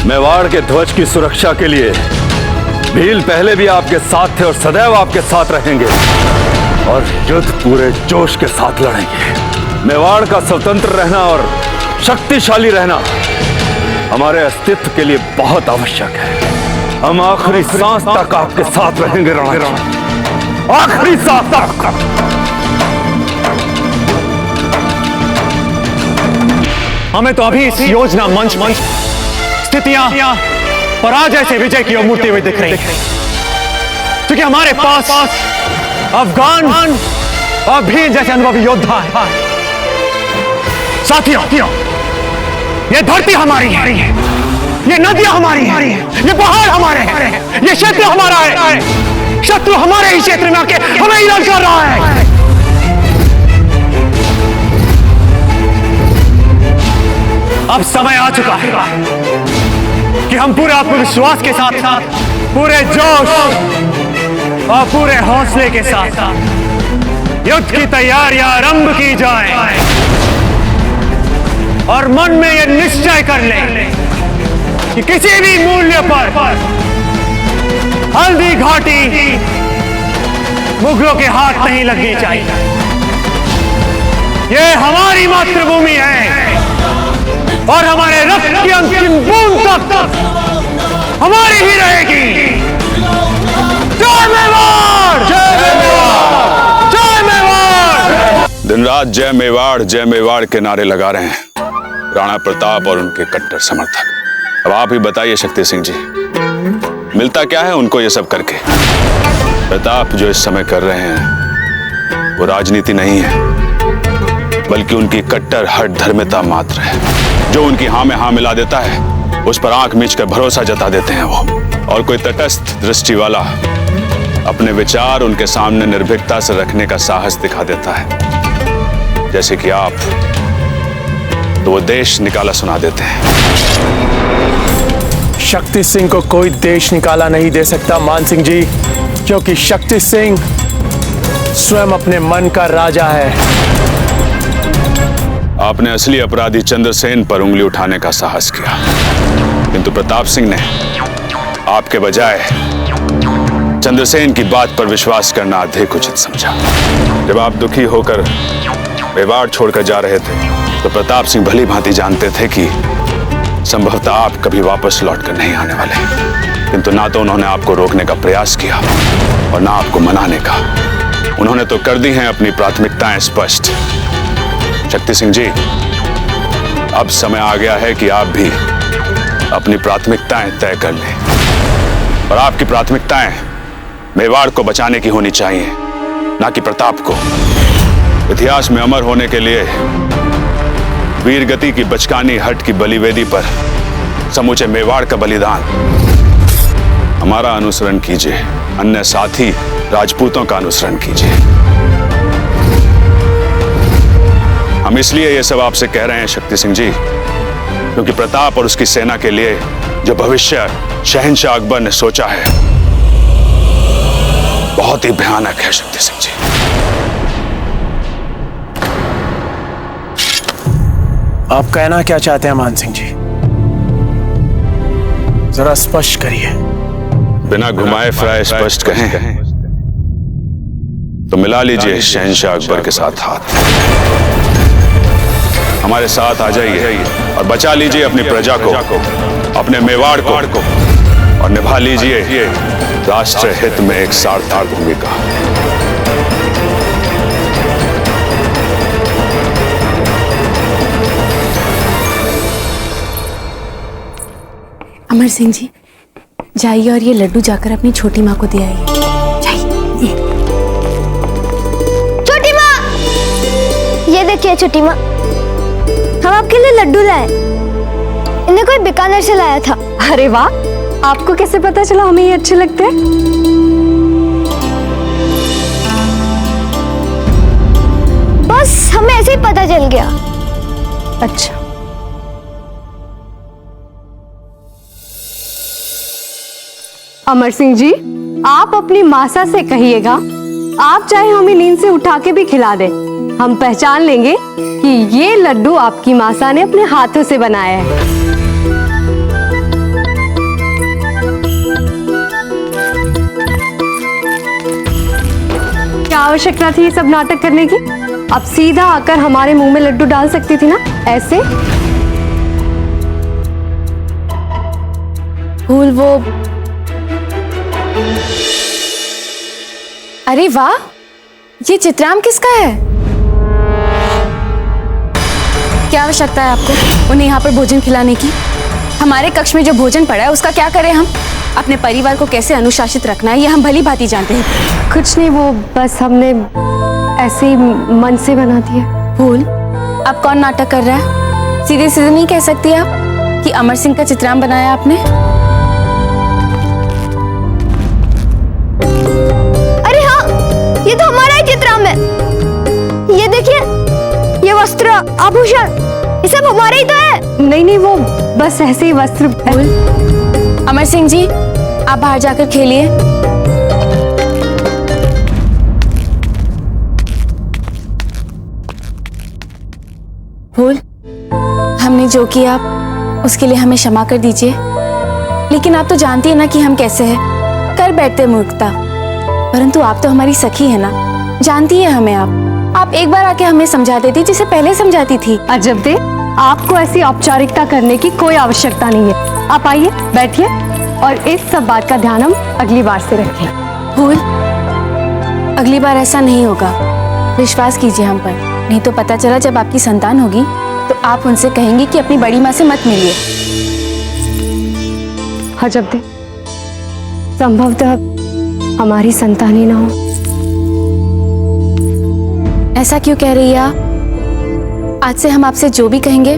मेवाड़ के ध्वज की सुरक्षा के लिए भील पहले भी आपके साथ थे और सदैव आपके साथ रहेंगे, और युद्ध पूरे जोश के साथ लड़ेंगे। मेवाड़ का स्वतंत्र रहना और शक्तिशाली रहना हमारे अस्तित्व के लिए बहुत आवश्यक है। हम आखिरी सांस तक आपके साथ रहेंगे राणा जी, आखिरी सांस तक। हमें तो अभी इस योजना मंच स्थितियां पराजय से विजय की ओर मुड़ती हुई दिख रही है, क्योंकि हमारे पास अफगान और भील जैसे अनुभवी योद्धा है। साथियों, ये धरती हमारी है, ये नदियां हमारी हैं, ये पहाड़ हमारे हैं, ये क्षेत्र हमारा है। शत्रु हमारे ही क्षेत्र में आके हमें ही लड़ कर रहा है। अब समय आ चुका है कि हम पूरे आत्मविश्वास के साथ पूरे जोश और पूरे हौसले के साथ युद्ध की तैयारियां आरंभ की जाए, और मन में यह निश्चय कर लें कि किसी भी मूल्य पर हल्दी घाटी मुगलों के हाथ नहीं लगनी चाहिए। यह हमारी मातृभूमि है, और हमारे रक्त की अंतिम बूंद तक हमारी ही रहेगी। जय मेवाड़! जय मेवाड़! जय मेवाड़! दिन रात जय मेवाड़ के नारे लगा रहे हैं राणा प्रताप और उनके कट्टर समर्थक। अब आप ही बताइए शक्ति सिंह जी, मिलता क्या है उनको ये सब करके? प्रताप जो इस समय कर रहे हैं वो राजनीति नहीं है, बल्कि उनकी कट्टर हठ धर्मिता मात्र है। जो उनकी हाँ में हाँ मिला देता है उस पर आंख मीच कर भरोसा जता देते हैं वो, और कोई तटस्थ दृष्टि वाला अपने विचार उनके सामने निर्भीकता से रखने का साहस दिखा देता है, जैसे कि आप, तो वो देश निकाला सुना देते हैं। शक्ति सिंह को कोई देश निकाला नहीं दे सकता मान सिंह जी, क्योंकि शक्ति सिंह स्वयं अपने मन का राजा है। आपने असली अपराधी चंद्रसेन पर उंगली उठाने का साहस किया, किंतु प्रताप सिंह ने आपके बजाय चंद्रसेन की बात पर विश्वास करना अधिक उचित समझा। जब आप दुखी होकर मेवाड़ छोड़कर जा रहे थे तो प्रताप सिंह भली भांति जानते थे कि संभवतः आप कभी वापस लौटकर नहीं आने वाले, किंतु ना तो उन्होंने आपको रोकने का प्रयास किया और ना आपको मनाने का। उन्होंने तो कर दी हैं अपनी प्राथमिकताएं स्पष्ट। शक्ति सिंह जी, अब समय आ गया है कि आप भी अपनी प्राथमिकताएं तय कर लें, और आपकी प्राथमिकताएं मेवाड़ को बचाने की होनी चाहिए, ना कि प्रताप को। इतिहास में अमर होने के लिए वीरगति की बचकानी हट की बलिवेदी पर समूचे मेवाड़ का बलिदान। हमारा अनुसरण कीजिए, अन्य साथी राजपूतों का अनुसरण कीजिए। हम इसलिए ये सब आपसे कह रहे हैं शक्ति सिंह जी, क्योंकि प्रताप और उसकी सेना के लिए जो भविष्य शहंशाह अकबर ने सोचा है बहुत ही भयानक है। शक्ति सिंह जी, आप कहना क्या चाहते हैं मान सिंह जी? जरा स्पष्ट करिए। बिना घुमाए फिराए स्पष्ट कहें तो मिला लीजिए शहंशाह अकबर के साथ हाथ। हमारे साथ आ जाइए और बचा लीजिए अपनी प्रजा को, अपने मेवाड़ को, और निभा लीजिए राष्ट्र हित में एक सार्थक भूमिका। अमर सिंह जी, जाइए और ये लड्डू जाकर अपनी छोटी माँ को दे आइए। जाइए। छोटी माँ, ये देखिए छोटी माँ, हम आपके लिए लड्डू लाए। इन्हें कोई बीकानेर से लाया था। अरे वाह, आपको कैसे पता चला हमें ये अच्छे लगते हैं? बस हमें ऐसे ही पता चल गया। अच्छा, अमर सिंह जी, आप अपनी मासा से कहिएगा, आप चाहे हमें नींद से उठा के भी खिला दें, हम पहचान लेंगे कि ये लड्डू आपकी मासा ने अपने हाथों से बनाया है। क्या आवश्यकता थी ये सब नाटक करने की? अब सीधा आकर हमारे मुंह में लड्डू डाल सकती थी ना, ऐसे। फूल वो, अरे वाह, ये चित्राम किसका है? क्या आवश्यकता है आपको उन्हें यहाँ पर भोजन खिलाने की? हमारे कक्ष में जो भोजन पड़ा है उसका क्या करें हम? अपने परिवार को कैसे अनुशासित रखना है ये हम भली भांति जानते हैं। कुछ नहीं, वो बस हमने ऐसे ही मन से बना दिया। फूल, अब कौन नाटक कर रहा है? सीधे सीधे नहीं कह सकती आप कि अमर सिंह का चित्राम बनाया आपने? अरे हाँ, ये तो हमारा ही चित्राम है। ये देखिए, ये वस्त्र आभूषण ये सब हमारे ही तो है। नहीं नहीं, वो बस ऐसे ही वस्त्र। अमर सिंह जी, आप बाहर जाकर खेलिए। फूल, हमने जो किया उसके लिए हमें क्षमा कर दीजिए, लेकिन आप तो जानती है ना कि हम कैसे हैं, कर बैठते मूर्खता। परंतु आप तो हमारी सखी है ना, जानती है हमें आप एक बार आके हमें समझा देती जिसे पहले समझाती थी। अजब दे, आपको ऐसी औपचारिकता करने की कोई आवश्यकता नहीं है। आप आइए, बैठिए, और इस सब बात का ध्यान हम अगली बार से रखें। फूल, अगली बार ऐसा नहीं होगा, विश्वास कीजिए हम पर। नहीं तो पता चला जब आपकी संतान होगी तो आप उनसे कहेंगी कि अपनी बड़ी माँ से मत मिलिए। अजब दे, संभवतः हमारी संतान ही ना हो। ऐसा क्यों कह रही है आप? आज से हम आपसे जो भी कहेंगे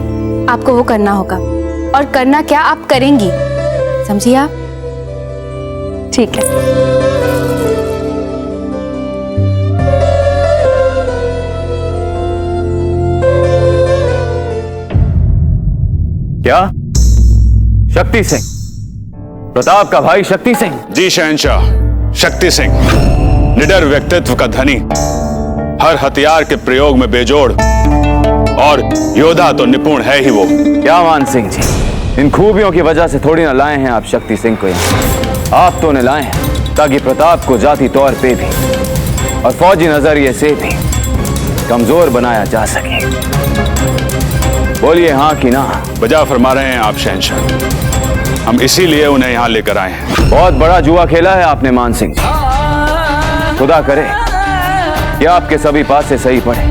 आपको वो करना होगा, और करना क्या आप करेंगी, समझिए आप? ठीक है। क्या? शक्ति सिंह, प्रताप का भाई शक्ति सिंह? जी शहंशाह, शक्ति सिंह, निडर व्यक्तित्व का धनी, हर हथियार के प्रयोग में बेजोड़, और योद्धा तो निपुण है ही वो। क्या मान सिंह जी, इन खूबियों की वजह से थोड़ी ना लाए हैं आप शक्ति सिंह को यहाँ। आप तो ने लाए हैं ताकि प्रताप को जाति तौर पे भी और फौजी नजरिए से भी कमजोर बनाया जा सके। बोलिए हाँ कि ना? बजा फरमा रहे हैं आप शहंशाह, हम इसीलिए उन्हें यहाँ लेकर आए हैं। बहुत बड़ा जुआ खेला है आपने मान सिंह, खुदा करे कि आपके सभी पास से सही पड़े,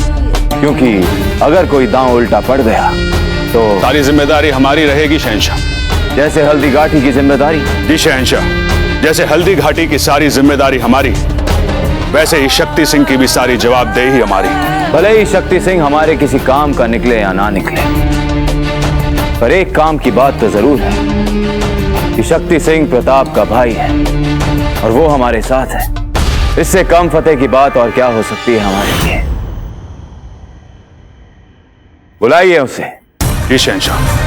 क्योंकि अगर कोई दांव उल्टा पड़ गया तो सारी जिम्मेदारी हमारी रहेगी शहंशाह। जैसे हल्दी घाटी की जिम्मेदारी? जी शहंशाह, जैसे हल्दी घाटी की सारी जिम्मेदारी हमारी, वैसे ही शक्ति सिंह की भी सारी जवाबदेही हमारी। भले ही शक्ति सिंह हमारे किसी काम का निकले या ना निकले, पर एक काम की बात तो जरूर है कि शक्ति सिंह प्रताप का भाई है और वो हमारे साथ है। इससे कम फतेह की बात और क्या हो सकती है हमारे लिए? बुलाइए उसे। जी शहंशाह।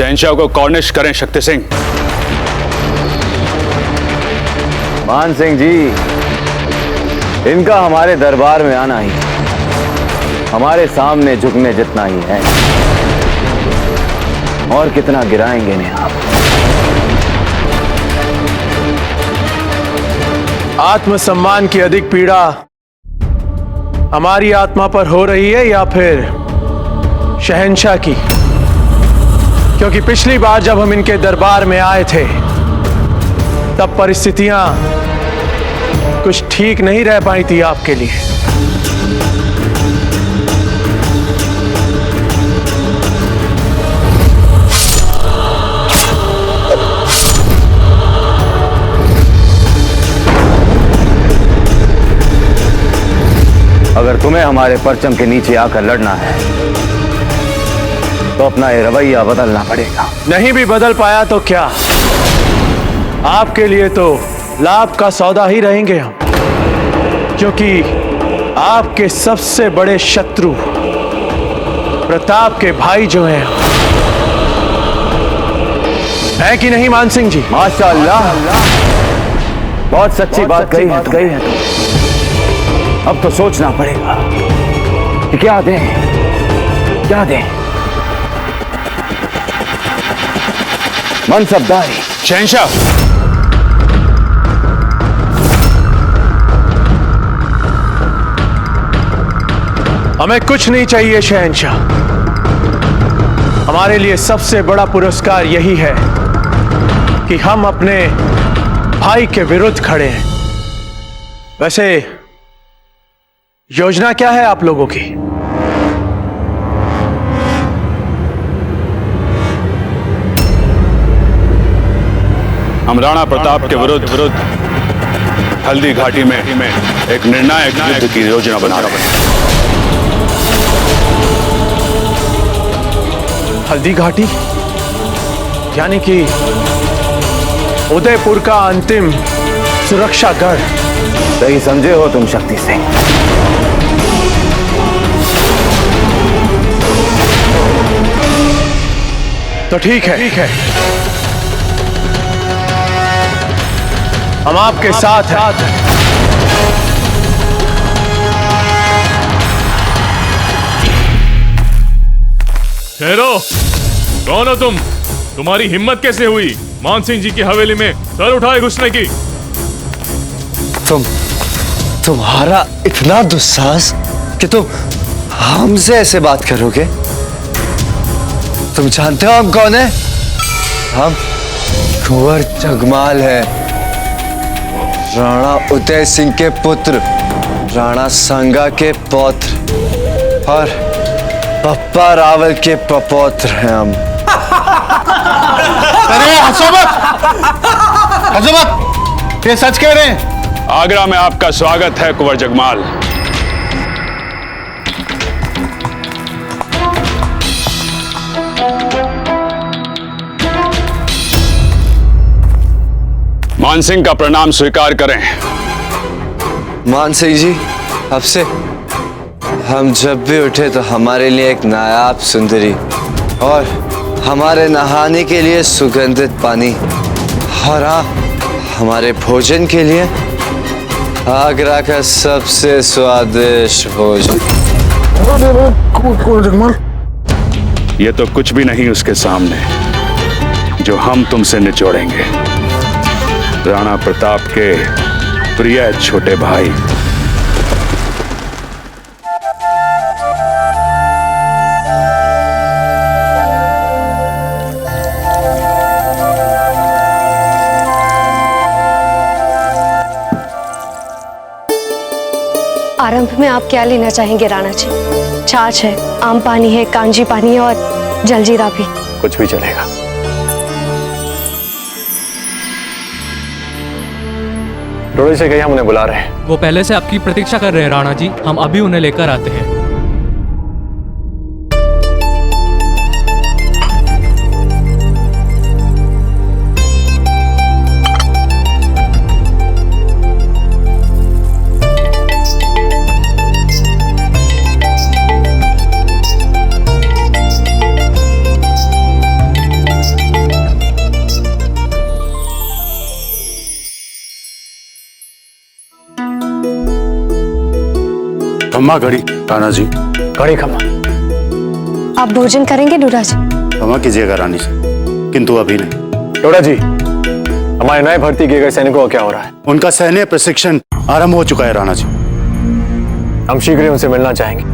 शहंशाह को कॉर्निश करें शक्ति सिंह। मान सिंह जी, इनका हमारे दरबार में आना ही हमारे सामने झुकने जितना ही है। और कितना गिराएंगे इन्हें आप। आत्मसम्मान की अधिक पीड़ा हमारी आत्मा पर हो रही है या फिर शहंशाह की? क्योंकि पिछली बार जब हम इनके दरबार में आए थे तब परिस्थितियां कुछ ठीक नहीं रह पाई थी आपके लिए। अगर तुम्हें हमारे परचम के नीचे आकर लड़ना है तो अपना ये रवैया बदलना पड़ेगा। नहीं भी बदल पाया तो क्या, आपके लिए तो लाभ का सौदा ही रहेंगे हम, क्योंकि आपके सबसे बड़े शत्रु प्रताप के भाई जो हैं, है कि नहीं मान सिंह जी? माशाअल्लाह, बहुत सच्ची बात कही है तुमने। अब तो सोचना पड़ेगा कि क्या दें, क्या दें। मनसबदारी। शहंशाह, हमें कुछ नहीं चाहिए शहंशाह। हमारे लिए सबसे बड़ा पुरस्कार यही है कि हम अपने भाई के विरुद्ध खड़े हैं। वैसे योजना क्या है आप लोगों की? हम राणा प्रताप के विरुद्ध हल्दी घाटी में एक निर्णायक युद्ध की योजना बना रहे हैं। हल्दी घाटी यानी कि उदयपुर का अंतिम सुरक्षा गढ़। सही समझे हो तुम शक्ति सिंह। तो ठीक है, हम आपके साथ हैं। ठहरो, कौन हो तुम? तुम्हारी हिम्मत कैसे हुई मान सिंह जी की हवेली में सर उठाए घुसने की? तुम्हारा इतना दुस्साहस कि तुम हमसे ऐसे बात करोगे? तुम जानते हो हम कौन है? हम कुंवर जगमाल है, राणा उदय सिंह के पुत्र, राणा संगा के पौत्र और पप्पा रावल के पपौत्र हैं हम। अरे हंसो मत, ये सच कह रहे हैं। आगरा में आपका स्वागत है कुंवर जगमाल। मान सिंह का प्रणाम स्वीकार करें। मान सिंह जी, अब से हम जब भी उठे तो हमारे लिए एक नायाब सुंदरी और हमारे नहाने के लिए सुगंधित पानी और हाँ, हमारे भोजन के लिए आगरा का सबसे स्वादिष्ट भोजन। ये तो कुछ भी नहीं उसके सामने जो हम तुमसे निचोड़ेंगे, राणा प्रताप के प्रिय छोटे भाई। आरंभ में आप क्या लेना चाहेंगे राणा जी? छाछ है, आम पानी है, कांजी पानी है और जलजीरा भी। कुछ भी चलेगा। थोड़ी से कहीं हम उन्हें बुला रहे हैं। वो पहले से आपकी प्रतीक्षा कर रहे हैं राणा जी, हम अभी उन्हें लेकर आते हैं। खम्मा घड़ी राणा जी। घड़ी खम्मा। आप भोजन करेंगे डोरा जी? क्षमा कीजिएगा रानी जी, किंतु अभी नहीं। डोरा जी, हमारे नए भर्ती किए गए सैनिकों का क्या हो रहा है? उनका सैन्य प्रशिक्षण आरंभ हो चुका है राणा जी। हम शीघ्र ही उनसे मिलना चाहेंगे।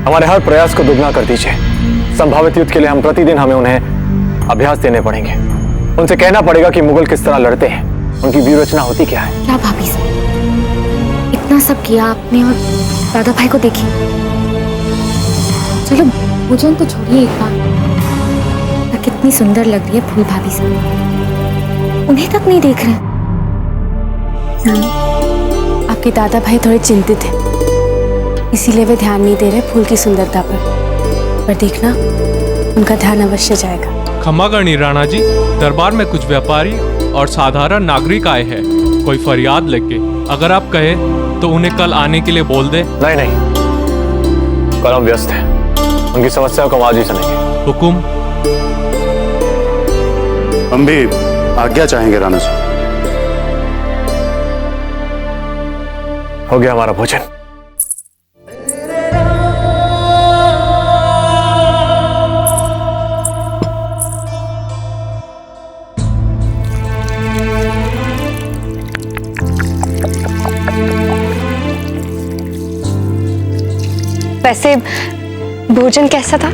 हमारे हर प्रयास को दुगना कर दीजिए। संभावित युद्ध के लिए हम प्रतिदिन हमें उन्हें अभ्यास देने पड़ेंगे। उनसे कहना पड़ेगा कि मुगल किस तरह लड़ते हैं, उनकी व्यूह रचना होती क्या है। क्या भाभी साहब, इतना सब किया आपने और दादा भाई को देखिए। चलो भोजन तो छोड़िए एक बार, कितनी सुंदर लग रही है फूल भाभी साहब, उन्हें तक नहीं देख रहे। आपके दादा भाई थोड़े चिंतित हैं, इसीलिए वे ध्यान नहीं दे रहे फूल की सुंदरता पर देखना उनका ध्यान अवश्य जाएगा। क्षमा करनी राणा जी, दरबार में कुछ व्यापारी और साधारण नागरिक आए हैं कोई फरियाद लेके। अगर आप कहें तो उन्हें कल आने के लिए बोल दे। नहीं नहीं, कल हम व्यस्त हैं, उनकी समस्याओं को हम आज ही सुनेंगे। हुकुम। हम भी आज्ञा चाहेंगे राणा जी। हो गया हमारा भोजन। वैसे भोजन कैसा था?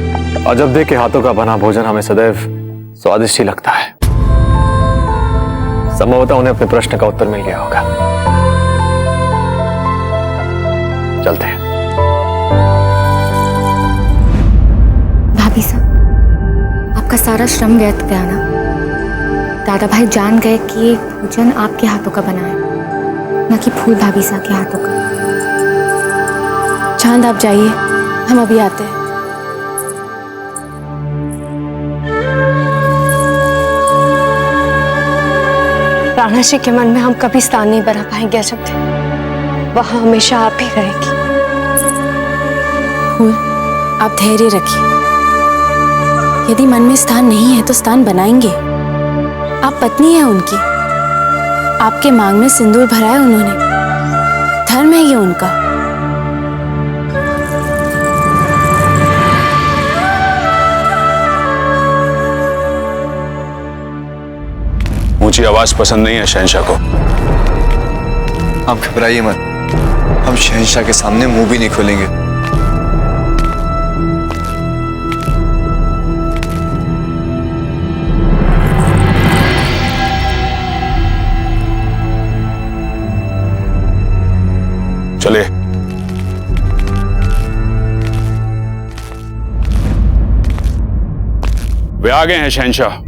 अजब के हाथों का बना भोजन हमें सदैव स्वादिष्ट ही लगता है। संभवतः उन्हें अपने प्रश्न का उत्तर मिल गया होगा। चलते हैं। भाभी साहब, आपका सारा श्रम व्यर्थ गया ना। दादा भाई जान गए कि ये भोजन आपके हाथों का बना है, न कि फूल भाभी साहब के हाथों का। चांद आप जाइए, हम अभी आते हैं। राणा जी के मन में हम कभी स्थान नहीं बना पाएंगे अजब थे, वहां हमेशा आप ही रहेंगी। फूल, आप धैर्य रखिए। यदि मन में स्थान नहीं है तो स्थान बनाएंगे। आप पत्नी हैं उनकी, आपके मांग में सिंदूर भरा है उन्होंने, धर्म है ये उनका। ऊंची आवाज पसंद नहीं है शहंशाह को। आप घबराइए मत, हम शहंशाह के सामने मुंह भी नहीं खोलेंगे। चले। वे आ गए हैं शहंशाह।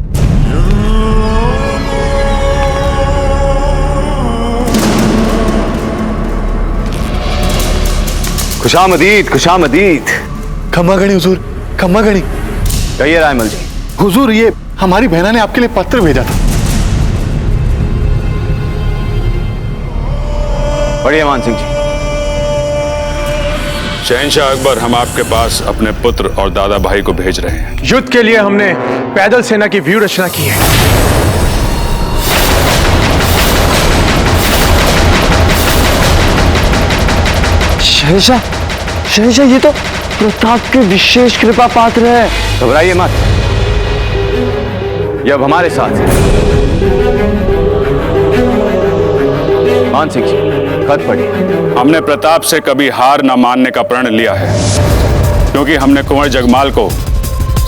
खुशामदीद, खुशामदीद। खम्मा गणी हुजूर, खम्मा गणी। कहिए रायमल जी। हुजूर, ये हमारी बहना ने आपके लिए पत्र भेजा था। बढ़िया मान सिंह जी। शहंशाह अकबर, हम आपके पास अपने पुत्र और दादा भाई को भेज रहे हैं। युद्ध के लिए हमने पैदल सेना की व्यूह रचना की है। शहंशाह, शहंशाह, ये तो प्रताप के विशेष कृपा पात्र है। घबराइए मत, ये अब हमारे साथ है। मान सिंह जी, खत पढ़िए। हमने प्रताप से कभी हार न मानने का प्रण लिया है, क्योंकि हमने कुंवर जगमाल को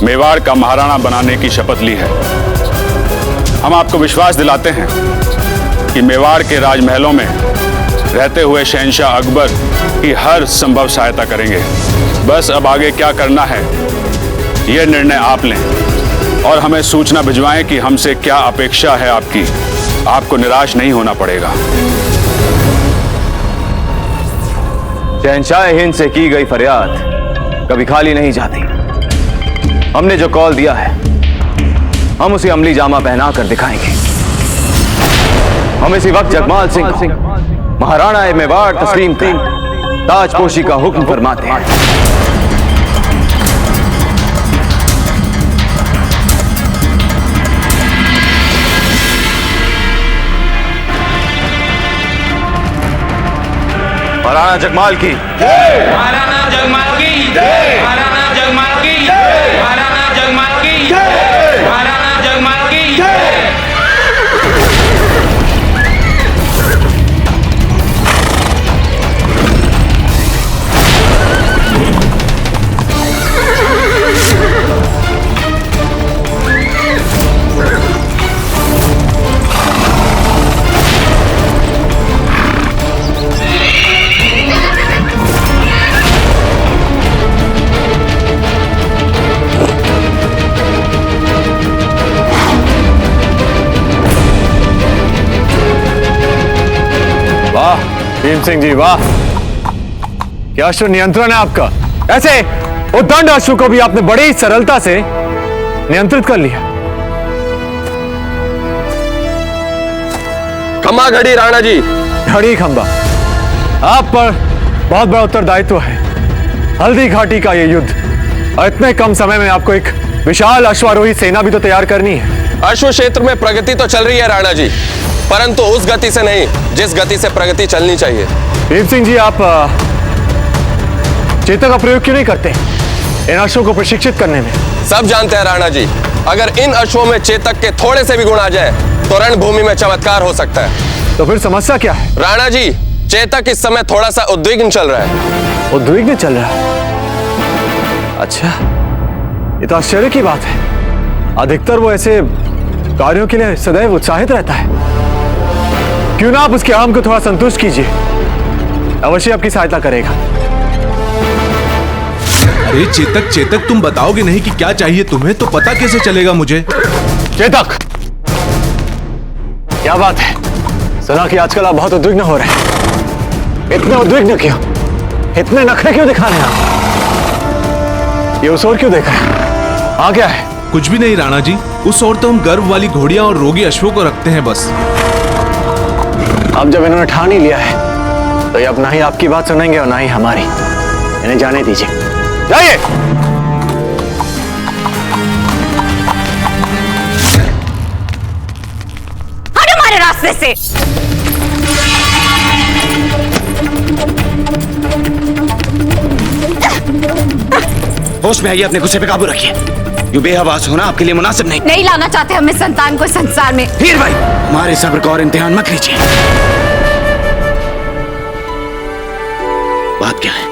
मेवाड़ का महाराणा बनाने की शपथ ली है। हम आपको विश्वास दिलाते हैं कि मेवाड़ के राजमहलों में रहते हुए शहंशाह अकबर की हर संभव सहायता करेंगे। बस अब आगे क्या करना है यह निर्णय आप लें और हमें सूचना भिजवाएं कि हमसे क्या अपेक्षा है आपकी। आपको निराश नहीं होना पड़ेगा। शहंशाह हिंद से की गई फरियाद कभी खाली नहीं जाती। हमने जो कॉल दिया है हम उसे अमली जामा पहना कर दिखाएंगे। हम इसी वक्त जगमाल सिंह को महाराणा मेवाड़ तस्लीम कर ताजपोशी का हुक्म फरमाते हैं। महाराणा जगमाल की महाराणा जगमाल की महाराणा जगमाल की महाराणा जगमाल की महाराणा जगमाल की वाह भीम सिंह जी वाह, क्या अश्व नियंत्रण है आपका। ऐसे उद्दंड अश्व को भी आपने बड़ी सरलता से नियंत्रित कर लिया। खम्बा घड़ी राणा जी। घड़ी खंबा, आप पर बहुत बड़ा उत्तरदायित्व है। हल्दी घाटी का ये युद्ध, और इतने कम समय में आपको एक विशाल अश्वारोही सेना भी तो तैयार करनी है। अश्व क्षेत्र में प्रगति तो चल रही है राणा जी, परंतु उस गति से नहीं जिस गति से प्रगति चलनी चाहिए। भीम सिंह जी, आप चेतक का प्रयोग क्यों नहीं करते इन अश्वों को प्रशिक्षित करने में? सब जानते हैं राणा जी, अगर इन अश्वों में चेतक के थोड़े से भी गुण आ जाए तो रणभूमि में चमत्कार हो सकता है। तो फिर समस्या क्या है? राणा जी, चेतक इस समय थोड़ा सा उद्विग्न चल रहा है। उद्विग्न चल रहा है? अच्छा, ये तो आश्चर्य की बात है। अधिकतर वो ऐसे कार्यों के लिए सदैव उत्साहित रहता है। क्यों ना आप उसके अहम को थोड़ा संतुष्ट कीजिए, अवश्य आपकी सहायता करेगा। अरे चेतक चेतक, तुम बताओगे नहीं कि क्या चाहिए तुम्हें तो पता कैसे चलेगा मुझे? चेतक, क्या बात है? सुना कि आजकल आप बहुत उद्विग्न हो रहे हैं। इतने उद्विग्न क्यों? इतने नखरे क्यों दिखा रहे हैं आप? ये उस ओर क्यों देख रहे हैं? हाँ क्या है? कुछ भी नहीं राणा जी, उस ओर तो हम गर्भ वाली घोड़ियां और रोगी अश्वों को रखते हैं बस। अब जब इन्होंने ठान ही लिया है तो ये अब ना ही आपकी बात सुनेंगे और ना ही हमारी। इन्हें जाने दीजिए, जाइए। हट हमारे रास्ते से। होश में आइए, अपने गुस्से पे काबू रखिए। यूं बेहवास होना आपके लिए मुनासिब नहीं। नहीं लाना चाहते हम इस संतान को संसार में। हीर भाई, हमारे सब्र का और इम्तिहान मत लीजिए। बात क्या है?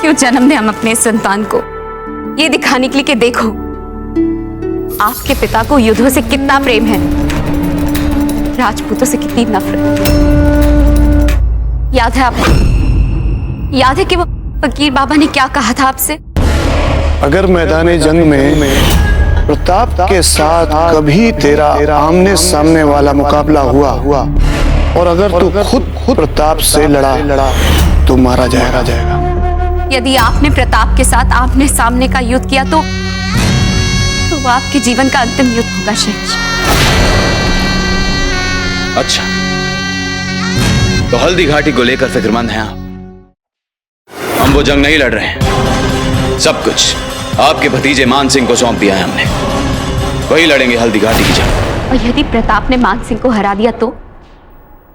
क्यों जन्म दें हम अपने इस संतान को, ये दिखाने के लिए कि देखो आपके पिता को युद्धों से कितना प्रेम है, राजपूतों से कितनी नफरत। याद है आपको? याद है कि वो फकीर बाबा ने क्या कहा था आपसे? अगर मैदाने जंग में प्रताप के साथ कभी तेरा आमने सामने वाला मुकाबला हुआ और अगर तू खुद प्रताप से लड़ा तो मारा जाएगा। यदि आपने प्रताप के साथ आमने सामने का युद्ध किया तो वो आपके जीवन का अंतिम युद्ध होगा शहंशाह। अच्छा, तो हल्दी घाटी को लेकर फिक्रमंद हैं आप? हम वो जंग नहीं लड़ रहे हैं। सब कुछ आपके भतीजे मान सिंह को सौंप दिया है हमने। वही लड़ेंगे हल्दी घाटी की जंग। और यदि प्रताप ने मान सिंह को हरा दिया तो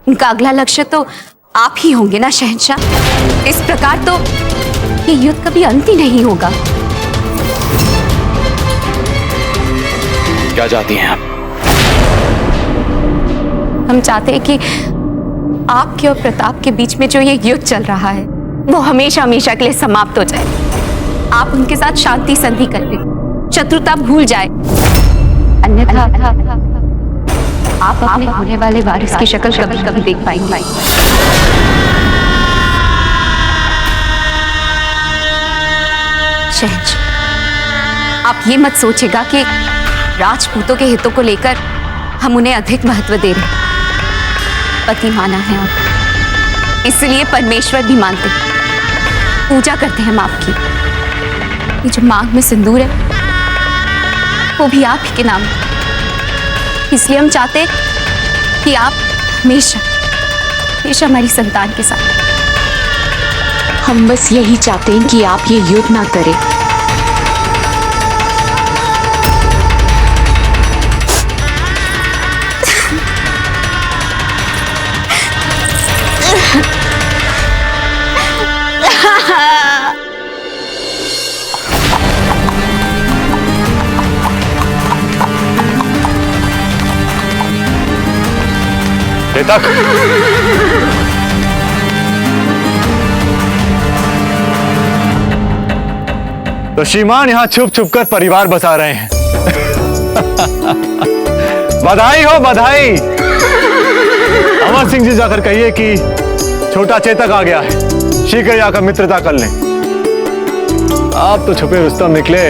उनका अगला लक्ष्य तो आप ही होंगे ना शहंशाह। इस प्रकार तो ये युद्ध कभी अंत ही नहीं होगा। क्या चाहती हैं आप? हम चाहते हैं कि आपके और प्रताप के बीच में जो ये युद्ध चल रहा है वो हमेशा हमेशा के लिए समाप्त हो जाए। आप उनके साथ शांति संधि कर लें, शत्रुता भूल जाए। अन्यथा आप अपने होने वाले वारिस की शक्ल कभी कभी देख पाएंगे। शहंशाह, आप ये मत सोचेगा कि राजपूतों के हितों को लेकर हम उन्हें अधिक महत्व दे रहे हैं। पति माना है आप, इसलिए परमेश्वर भी मानते हैं, पूजा करते हैं हम आपकी। ये जो मांग में सिंदूर है वो भी आप ही के नाम है। इसलिए हम चाहते हैं कि आप हमेशा हमेशा हमारी संतान के साथ। हम बस यही चाहते हैं कि आप ये युद्ध ना करें। चेतक, तो श्रीमान यहां छुप छुप कर परिवार बसा रहे हैं। बधाई हो बधाई। अमर सिंह जी जाकर कहिए कि छोटा चेतक आ गया है, शीघ्र जाकर मित्रता कर लें। आप तो छुपे रुस्तम निकले।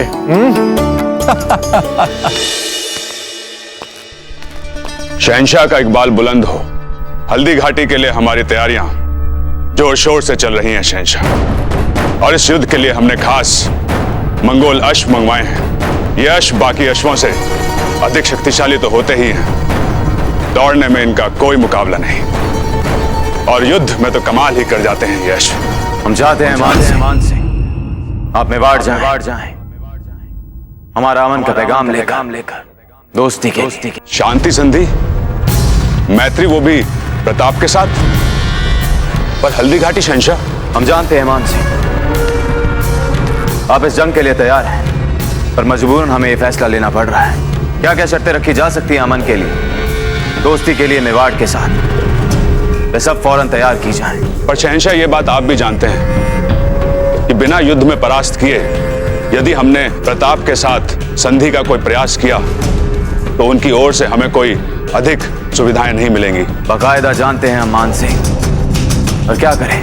शहंशाह का इकबाल बुलंद हो। हल्दी घाटी के लिए हमारी तैयारियां जोर शोर से चल रही हैं शहंशाह, और इस युद्ध के लिए हमने खास मंगोल अश्व मंगवाए हैं। ये अश्व बाकी अश्वों से अधिक शक्तिशाली तो होते ही हैं, दौड़ने में इनका कोई मुकाबला नहीं, और युद्ध में तो कमाल ही कर जाते हैं ये अश्व। हम चाहते हैं मान सिंह आप मेवाड़ जाएं, हमारा अमन का पैगाम लेकर दोस्ती की शांति संधि, मैत्री, वो भी प्रताप के साथ। पर हल्दी घाटी शहंशाह, हम जानते हैं मान सिंह आप इस जंग के लिए तैयार हैं, पर मजबूरन हमें यह फैसला लेना पड़ रहा है। क्या क्या शर्तें रखी जा सकती हैं अमन के लिए, दोस्ती के लिए मेवाड़ के साथ, वे सब फौरन तैयार की जाएं। पर शहंशाह ये बात आप भी जानते हैं कि बिना युद्ध में परास्त किए यदि हमने प्रताप के साथ संधि का कोई प्रयास किया तो उनकी ओर से हमें कोई अधिक सुविधाएं नहीं मिलेंगी। बाकायदा जानते हैं हम मान सिंह, और क्या करें,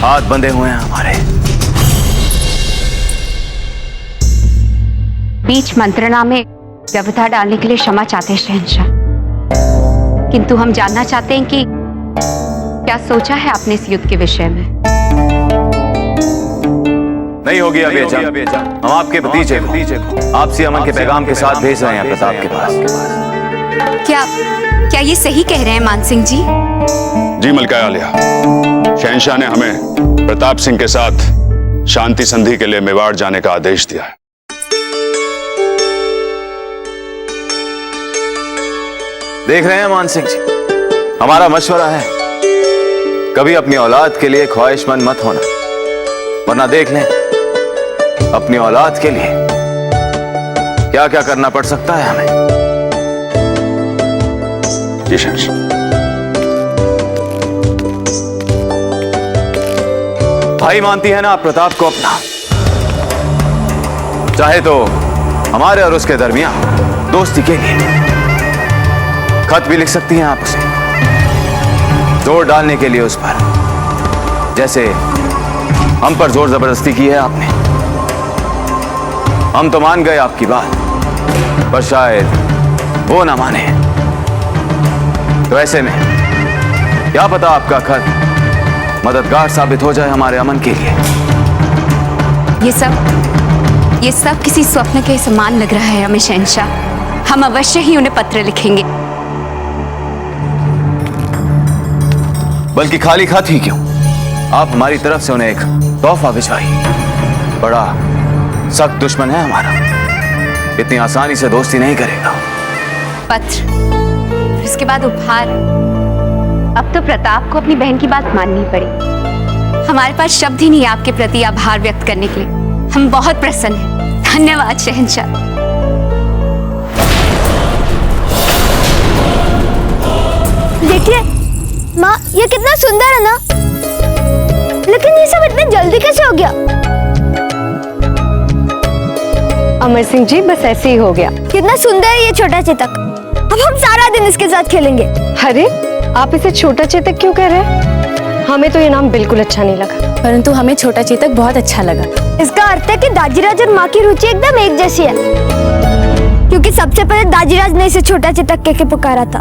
हाथ बंधे हुए हैं हमारे। बीच मंत्रणा में व्यवधान डालने के लिए क्षमा चाहते हैं शहंशाह, किंतु हम जानना चाहते हैं कि क्या सोचा है आपने इस युद्ध के विषय में। नहीं होगी अब ये जंग। हम आपके भतीजे को आपसी अमन के पैगाम के साथ भेज रहे हैं प्रताप के पास। क्या ये सही कह रहे हैं मान सिंह जी? जी मलका आलिया, शहंशाह ने हमें प्रताप सिंह के साथ शांति संधि के लिए मेवाड़ जाने का आदेश दिया है। देख रहे हैं मान सिंह जी, हमारा मशवरा है कभी अपनी औलाद के लिए ख्वाहिशमंद मत होना, वरना देख लें अपनी औलाद के लिए क्या क्या करना पड़ सकता है हमें। जी शहंशाह। भाई मानती है ना आप प्रताप को अपना, चाहे तो हमारे और उसके दरमियान दोस्ती के लिए खत भी लिख सकती हैं आप उसे, जोर डालने के लिए उस पर, जैसे हम पर जोर जबरदस्ती की है आपने। हम तो मान गए आपकी बात, पर शायद वो ना माने, तो ऐसे में क्या पता आपका खत मददगार साबित हो जाए हमारे अमन के लिए। ये सब किसी स्वप्न के समान लग रहा है हमें शहंशाह। हम अवश्य ही उन्हें पत्र लिखेंगे। बल्कि खाली खत ही क्यों, आप हमारी तरफ से उन्हें एक तोहफा भिजवाइए। बड़ा सख्त दुश्मन है हमारा, इतनी आसानी से दोस्ती नहीं करेगा। पत्र, इसके बाद उपहार। अब तो प्रताप को अपनी बहन की बात माननी पड़ी। हमारे पास शब्द ही नहीं है आपके प्रति आभार व्यक्त करने के लिए। हम बहुत प्रसन्न हैं। धन्यवाद शहंशाह। देखिए माँ, ये कितना सुंदर है ना, लेकिन ये सब इतने जल्दी कैसे हो गया? अमर सिंह जी, बस ऐसे ही हो गया। कितना सुंदर है ये छोटा चेतक। अब हम सारा दिन इसके साथ खेलेंगे। अरे आप इसे छोटा चेतक क्यों कह रहे हैं? हमें तो ये नाम बिल्कुल अच्छा नहीं लगा। परंतु हमें छोटा चेतक बहुत अच्छा लगा। इसका अर्थ है कि दाजीराज और माँ की रुचि एकदम एक जैसी है, क्योंकि सबसे पहले दाजीराज ने इसे छोटा चेतक कह के पुकारा था।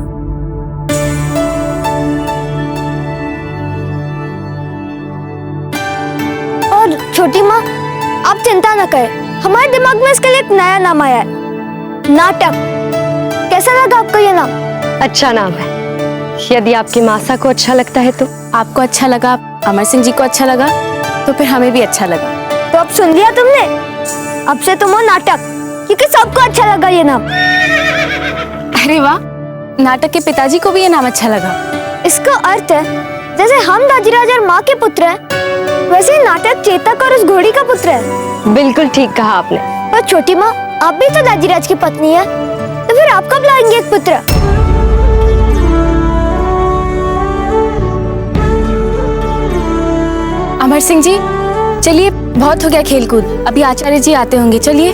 और छोटी माँ, आप चिंता न करें, हमारे दिमाग में इसके लिए एक नया नाम आया है, नाटक। कैसा लगा आपको ये नाम? अच्छा नाम है। यदि आपकी मासा को अच्छा लगता है तो। आपको अच्छा लगा, अमर सिंह जी को अच्छा लगा, तो फिर हमें भी अच्छा लगा। तो अब सुन लिया तुमने, अब से तुम हो नाटक, क्योंकि सबको अच्छा लगा ये नाम। अरे वाह, नाटक के पिताजी को भी ये नाम अच्छा लगा। इसका अर्थ है जैसे हम दाजीराज और माँ के पुत्र हैं, वैसे ही नाटक चेतक और उस घोड़ी का पुत्र है। बिल्कुल ठीक कहा आपने। पर छोटी माँ, आप भी तो दाजीराज की पत्नी है, तो फिर आप कब लाएंगे एक पुत्र? अमर सिंह जी, चलिए बहुत हो गया खेल कूद, अभी आचार्य जी आते होंगे, चलिए।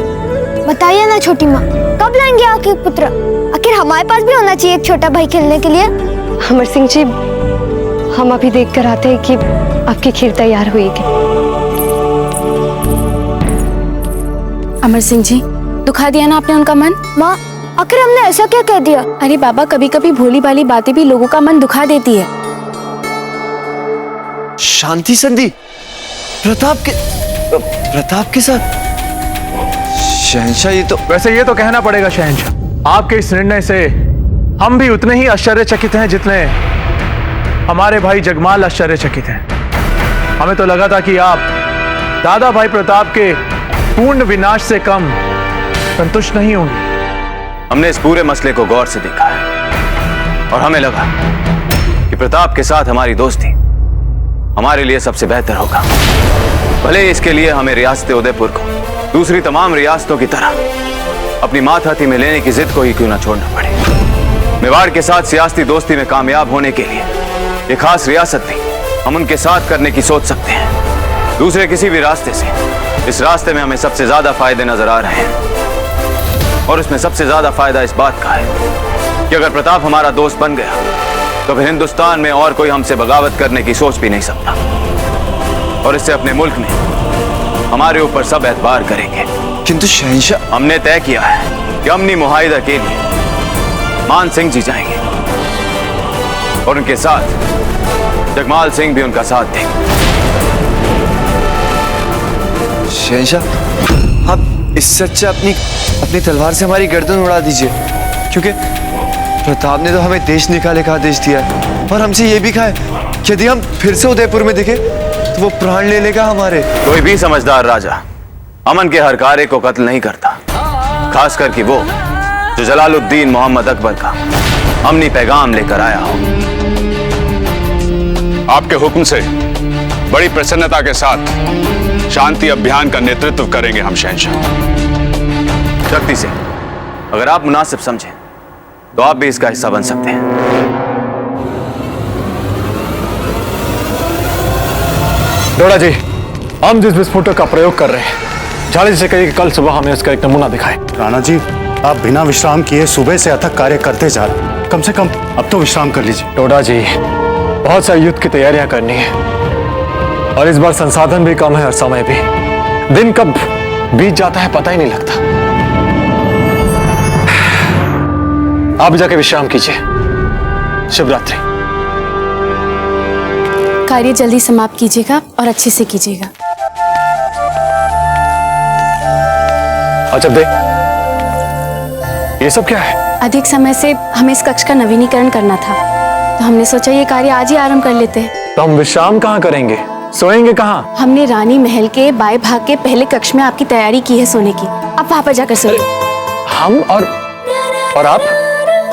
बताइए ना छोटी माँ, कब लाएंगे आपके पुत्र? आखिर हमारे पास भी होना चाहिए एक छोटा भाई खेलने के लिए। अमर सिंह जी, हम अभी देख कर आते हैं कि आपकी खीर तैयार हुई है। अमर सिंह जी, दुखा दिया ना आपने उनका मन? माँ, आखिर हमने ऐसा क्या कह दिया? अरे बाबा, कभी कभी भोली भाली बातें भी लोगों का मन दुखा देती है। शांति संधि प्रताप के साथ? शहंशाह, ये तो वैसे ये तो कहना पड़ेगा शहंशाह, आपके इस निर्णय से हम भी उतने ही आश्चर्यचकित हैं जितने हमारे भाई जगमाल आश्चर्यचकित हैं। हमें तो लगा था कि आप दादा भाई प्रताप के पूर्ण विनाश से कम संतुष्ट नहीं होंगे। हमने इस पूरे मसले को गौर से देखा है और हमें लगा कि प्रताप के साथ हमारी दोस्ती हमारे लिए सबसे बेहतर होगा। भले इसके लिए हमें रियासत उदयपुर को दूसरी तमाम रियासतों की तरह अपनी मातहती में लेने की जिद को ही क्यों ना छोड़ना पड़े। मेवाड़ के साथ सियासी दोस्ती में कामयाब होने के लिए एक खास रियासत भी हम उनके साथ करने की सोच सकते हैं। दूसरे किसी भी रास्ते से इस रास्ते में हमें सबसे ज्यादा फायदे नजर आ रहे हैं और उसमें सबसे ज्यादा फायदा इस बात का है कि अगर प्रताप हमारा दोस्त बन गया तो फिर हिंदुस्तान में और कोई हमसे बगावत करने की सोच भी नहीं सकता और इससे अपने मुल्क में हमारे ऊपर सब एतबार करेंगे। किंतु शहंशाह, हमने तय किया है कि अमनी मुआहिदा के लिए मान सिंह जी जाएंगे और उनके साथ जगमाल सिंह भी उनका साथ देंगे। शहंशाह, आप इससे अच्छा अपनी तलवार से हमारी गर्दन उड़ा दीजिए, क्योंकि प्रताप ने तो हमें देश निकाले का आदेश दिया है और हमसे ये भी कहा है कि यदि हम फिर से उदयपुर में दिखे तो वो प्राण ले लेगा हमारे। कोई भी समझदार राजा अमन के हर कार्य को कत्ल नहीं करता, खासकर कि वो जो जलालुद्दीन मोहम्मद अकबर का अमनी पैगाम लेकर आया हो। आपके हुक्म से बड़ी प्रसन्नता के साथ शांति अभियान का नेतृत्व करेंगे हम शहंशाह। शक्ति से अगर आप मुनासिब समझें तो आप भी इसका हिस्सा बन सकते हैं। डोडा जी, हम जिस विस्फोटक का प्रयोग कर रहे हैं, झाड़ी से कहिए कि कल सुबह हमें उसका एक नमूना दिखाएं। राणा जी, आप बिना विश्राम किए सुबह से अथक कार्य करते जा रहे हैं। कम से कम अब तो विश्राम कर लीजिए। डोडा जी, बहुत सारे युद्ध की तैयारियां करनी है और इस बार संसाधन भी कम है और समय भी। दिन कब बीत जाता है पता ही नहीं लगता। आप जाके विश्राम कीजिए। शुभ रात्रि। कार्य जल्दी समाप्त कीजिएगा और अच्छे से कीजिएगा। अच्छा देख, ये सब क्या है? अधिक समय से हमें इस कक्ष का नवीनीकरण करना था, तो हमने सोचा ये कार्य आज ही आरंभ कर लेते हैं। तो हम विश्राम कहाँ करेंगे, सोएंगे कहाँ? हमने रानी महल के बाएं भाग के पहले कक्ष में आपकी तैयारी की है सोने की। आप वहां पर जाकर सोइए। हम और आप?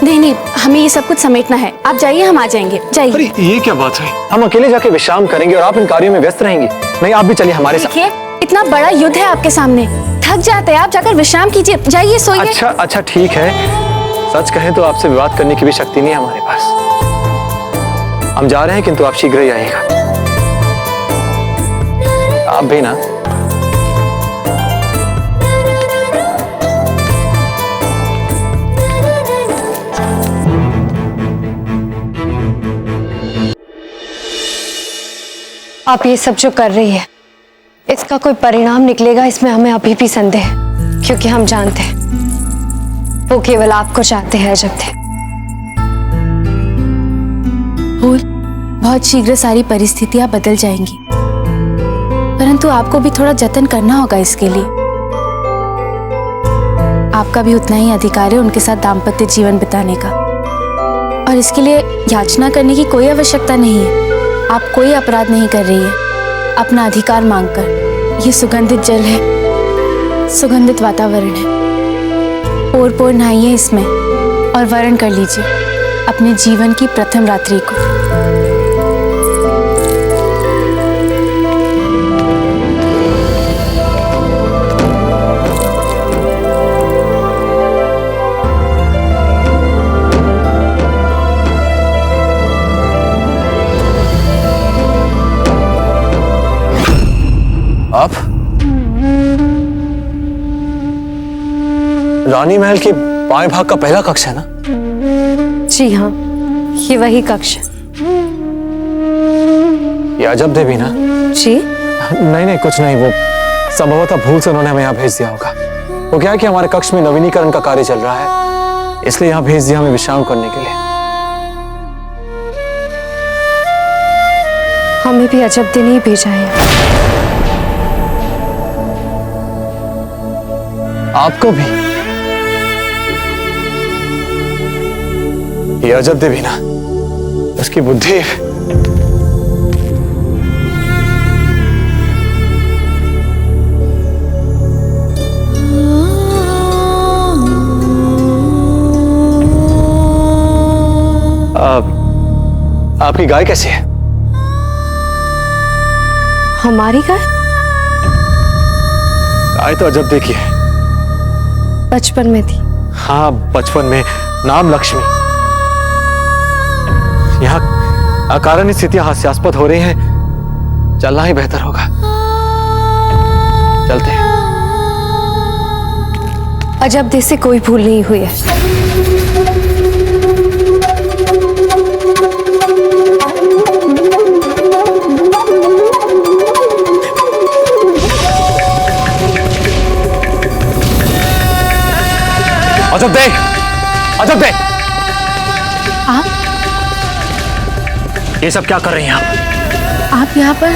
नहीं, हमें ये सब कुछ समेटना है। आप जाइए, हम आ जाएंगे। जाइए। अरे ये क्या बात है? हम अकेले जाके विश्राम करेंगे और आप इन कार्यों में व्यस्त रहेंगी। नहीं, आप भी चलिए हमारे साथ। देखिए, इतना बड़ा युद्ध है आपके सामने, थक जाते हैं। आप जाकर विश्राम कीजिए, जाइए सोइए। अच्छा ठीक है। सच कहें तो आपसे विवाद करने की भी शक्ति नहीं है हमारे पास। हम जा रहे हैं, किंतु आप शीघ्र ही आइएगा। आप भी ना। आप ये सब जो कर रही है, इसका कोई परिणाम निकलेगा इसमें हमें अभी भी संदेह है, क्योंकि हम जानते हैं वो केवल आपको चाहते हैं अजब थे। बहुत शीघ्र सारी परिस्थितियां बदल जाएंगी, परंतु आपको भी थोड़ा जतन करना होगा इसके लिए। आपका भी उतना ही अधिकार है उनके साथ दाम्पत्य जीवन बिताने का, और इसके लिए याचना करने की कोई आवश्यकता नहीं है। आप कोई अपराध नहीं कर रही है अपना अधिकार मांगकर। ये सुगंधित जल है, सुगंधित वातावरण है, पोर पोर नहाइए इसमें और वर्ण कर लीजिए अपने जीवन की प्रथम रात्रि को। रानी महल के बाएं भाग का पहला कक्ष है ना? जी हाँ, ये वही कक्ष है। ये अजब देवी ना? जी? नहीं नहीं, कुछ नहीं, वो संभवतः भूल से उन्होंने हमें यहाँ भेज दिया होगा। वो क्या है कि हमारे कक्ष में नवीनीकरण का कार्य चल रहा है, इसलिए यहाँ भेज दिया हमें विश्राम करने के लिए। हमें भी अजब दिन ही भेजा है। आपको भी? ये अजब देवी ना, उसकी बुद्धि आपकी गाय कैसी है? हमारी गाय? गाय तो अजब देखी है। बचपन में थी। हाँ, बचपन में, नाम लक्ष्मी। यहाँ अकारण स्थितियां हास्यास्पद हो रही हैं, चलना ही बेहतर होगा। चलते हैं। अजब देश से कोई भूल नहीं हुई है। अजब देख, अजब देख, आप ये सब क्या कर रही हैं आप यहाँ पर?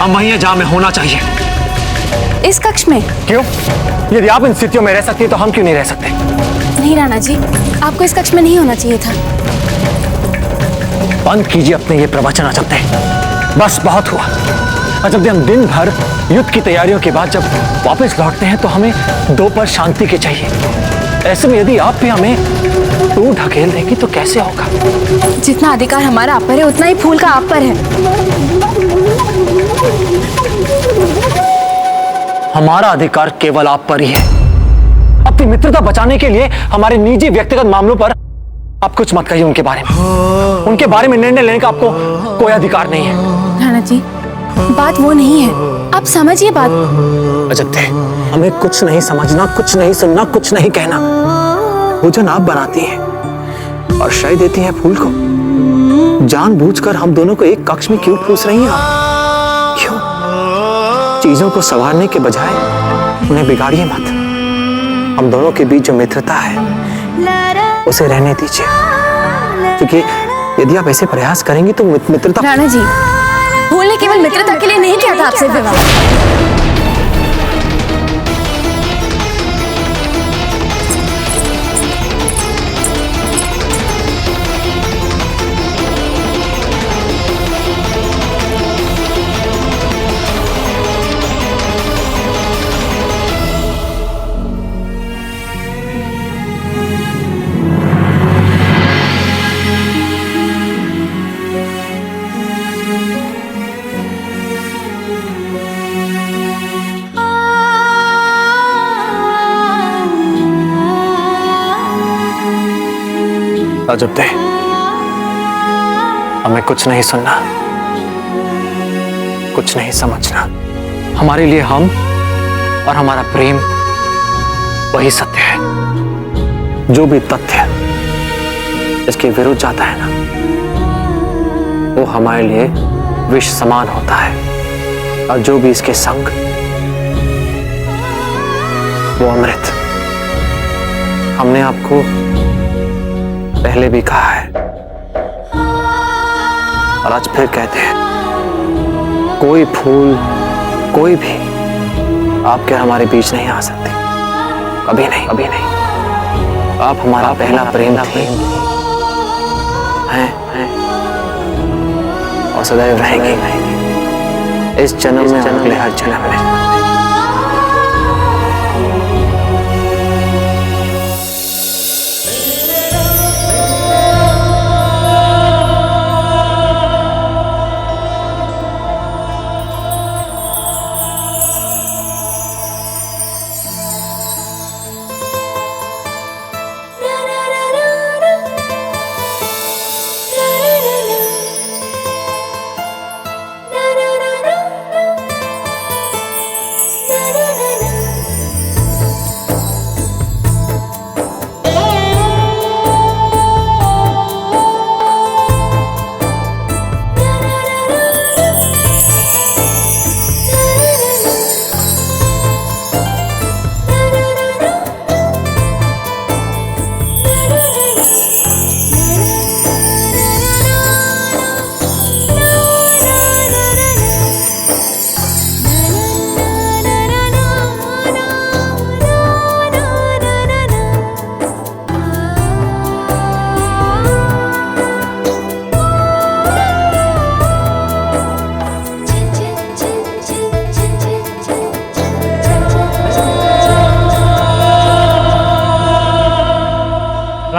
हम वहीं हैं जहां में होना चाहिए। इस कक्ष में? क्यों? यदि आप इन स्थितियों में रह सकती हैं तो हम क्यों नहीं रह सकते? नहीं राणा जी, आपको इस कक्ष में नहीं होना चाहिए था। बंद कीजिए अपने ये प्रवचन अजब देख, बस बहुत हुआ। अजब देख, हम दिन भर युद्ध की तैयारियों के बाद जब वापस लौटते हैं तो हमें दो पल शांति के चाहिए। ऐसे में यदि आप भी हमें दूर ढकेल देंगी तो कैसे होगा? जितना अधिकार हमारा आप पर है, उतना ही फूल का आप पर है। हमारा अधिकार केवल आप पर ही है। अपनी मित्रता बचाने के लिए हमारे निजी व्यक्तिगत मामलों पर आप कुछ मत कहिए। उनके बारे में निर्णय लेने का आपको कोई अधिकार नहीं है। राणा जी, बात वो नहीं है, आप समझिए बात। अजब देख, हमें कुछ नहीं समझना, कुछ नहीं सुनना, कुछ नहीं कहना। भोजन आप बनाती हैं और शय देती हैं फूल को। जानबूझकर हम दोनों को एक कक्ष में क्यों ठूस रही हैं आप? क्यों? चीजों को संवारने के बजाय उन्हें बिगाड़िए मत। हम दोनों के बीच जो मित्रता है उसे रहने दीजिए, क्योंकि यदि आप ऐसे प्रयास करेंगी तो मित्रता। राणा जी, फूल ने केवल मित्रता के लिए नहीं किया था आपसे विवाह। अजब देख, हमें कुछ नहीं सुनना, कुछ नहीं समझना। हमारे लिए हम और हमारा प्रेम वही सत्य है। जो भी तथ्य इसके विरुद्ध जाता है ना, वो हमारे लिए विष समान होता है, और जो भी इसके संग, वो अमृत। हमने आपको पहले भी कहा है और आज फिर कहते हैं, कोई फूल, कोई भी आपके हमारे बीच नहीं आ सकते। कभी नहीं, कभी नहीं। आप हमारा पहला प्रेम हैं और सदैव रहेंगे, इस जन्म में, अगले हर जन्म में।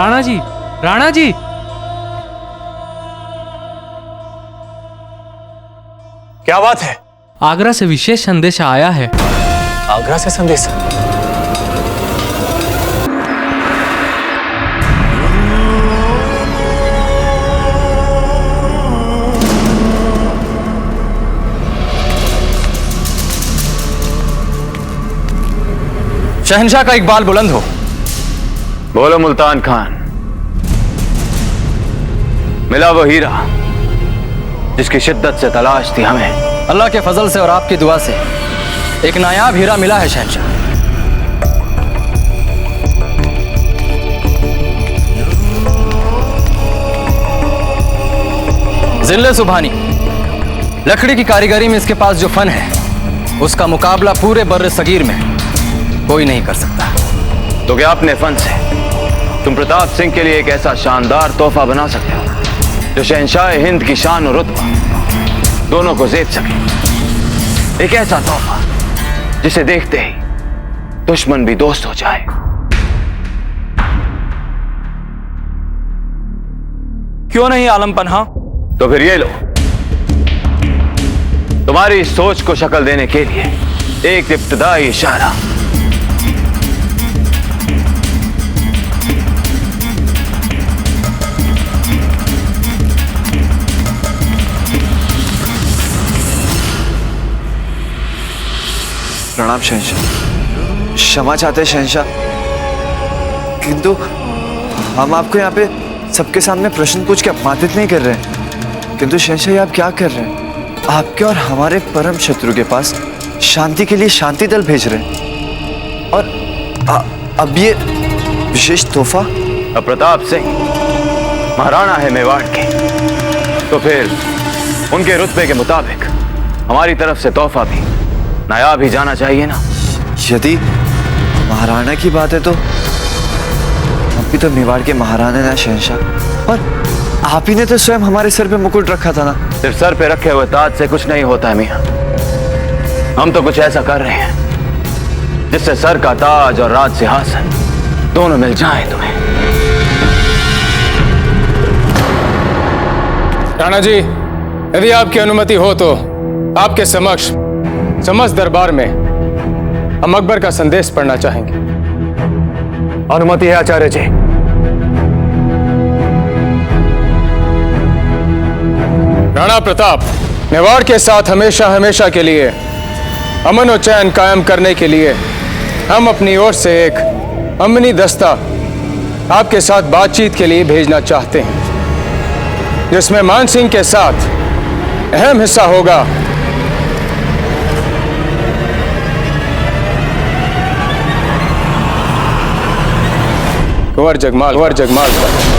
राणा जी, राणा जी। क्या बात है? आगरा से विशेष संदेश आया है। आगरा से संदेश? शहंशाह का इकबाल बुलंद हो। बोलो मुल्तान खान, मिला वो हीरा जिसकी शिद्दत से तलाश थी हमें? अल्लाह के फजल से और आपकी दुआ से एक नायाब हीरा मिला है शहंशाह। जिल्ले सुभानी, लकड़ी की कारीगरी में इसके पास जो फन है उसका मुकाबला पूरे बर्र सगीर में कोई नहीं कर सकता। तो क्या अपने फन से तुम प्रताप सिंह के लिए एक ऐसा शानदार तोहफा बना सकते हो जो शहंशाह हिंद की शान और रुतबा दोनों को जेब सके? एक ऐसा तोहफा जिसे देखते ही दुश्मन भी दोस्त हो जाए। क्यों नहीं आलम पन्हा? तो फिर ये लो, तुम्हारी इस सोच को शक्ल देने के लिए एक इब्तदाई इशारा। प्रणाम शहंशाह। क्षमा चाहते हैं शहंशाह, किंतु हम आपको यहाँ पे सबके सामने प्रश्न पूछ के अपमानित नहीं कर रहे हैं। किंतु शहंशाह ये आप क्या कर रहे हैं? आपके और हमारे परम शत्रु के पास शांति के लिए शांति दल भेज रहे हैं, और अब ये विशेष तोहफा? अब प्रताप सिंह महाराणा है मेवाड़ के, तो फिर उनके रुतबे के मुताबिक हमारी तरफ से तोहफा भी नायाब ही जाना चाहिए ना। यदि महाराणा की बात है तो हम भी तो मेवाड़ के महाराणा ना शहंशाह, और आप ही ने तो स्वयं हमारे सर पे मुकुट रखा था ना। सिर्फ सर पे रखे हुए ताज से कुछ नहीं होता है मियां, हम तो कुछ ऐसा कर रहे हैं जिससे सर का ताज और राज सिंहासन दोनों मिल जाएं तुम्हें। राणा जी, यदि आपकी अनुमति हो तो आपके समक्ष समस्त दरबार में हम अकबर का संदेश पढ़ना चाहेंगे। अनुमति है आचार्य जी। राणा प्रताप, मेवाड़ के साथ हमेशा हमेशा के लिए अमन और चैन कायम करने के लिए हम अपनी ओर से एक अमनी दस्ता आपके साथ बातचीत के लिए भेजना चाहते हैं, जिसमें मान सिंह के साथ अहम हिस्सा होगा कुंवर जगमाल का।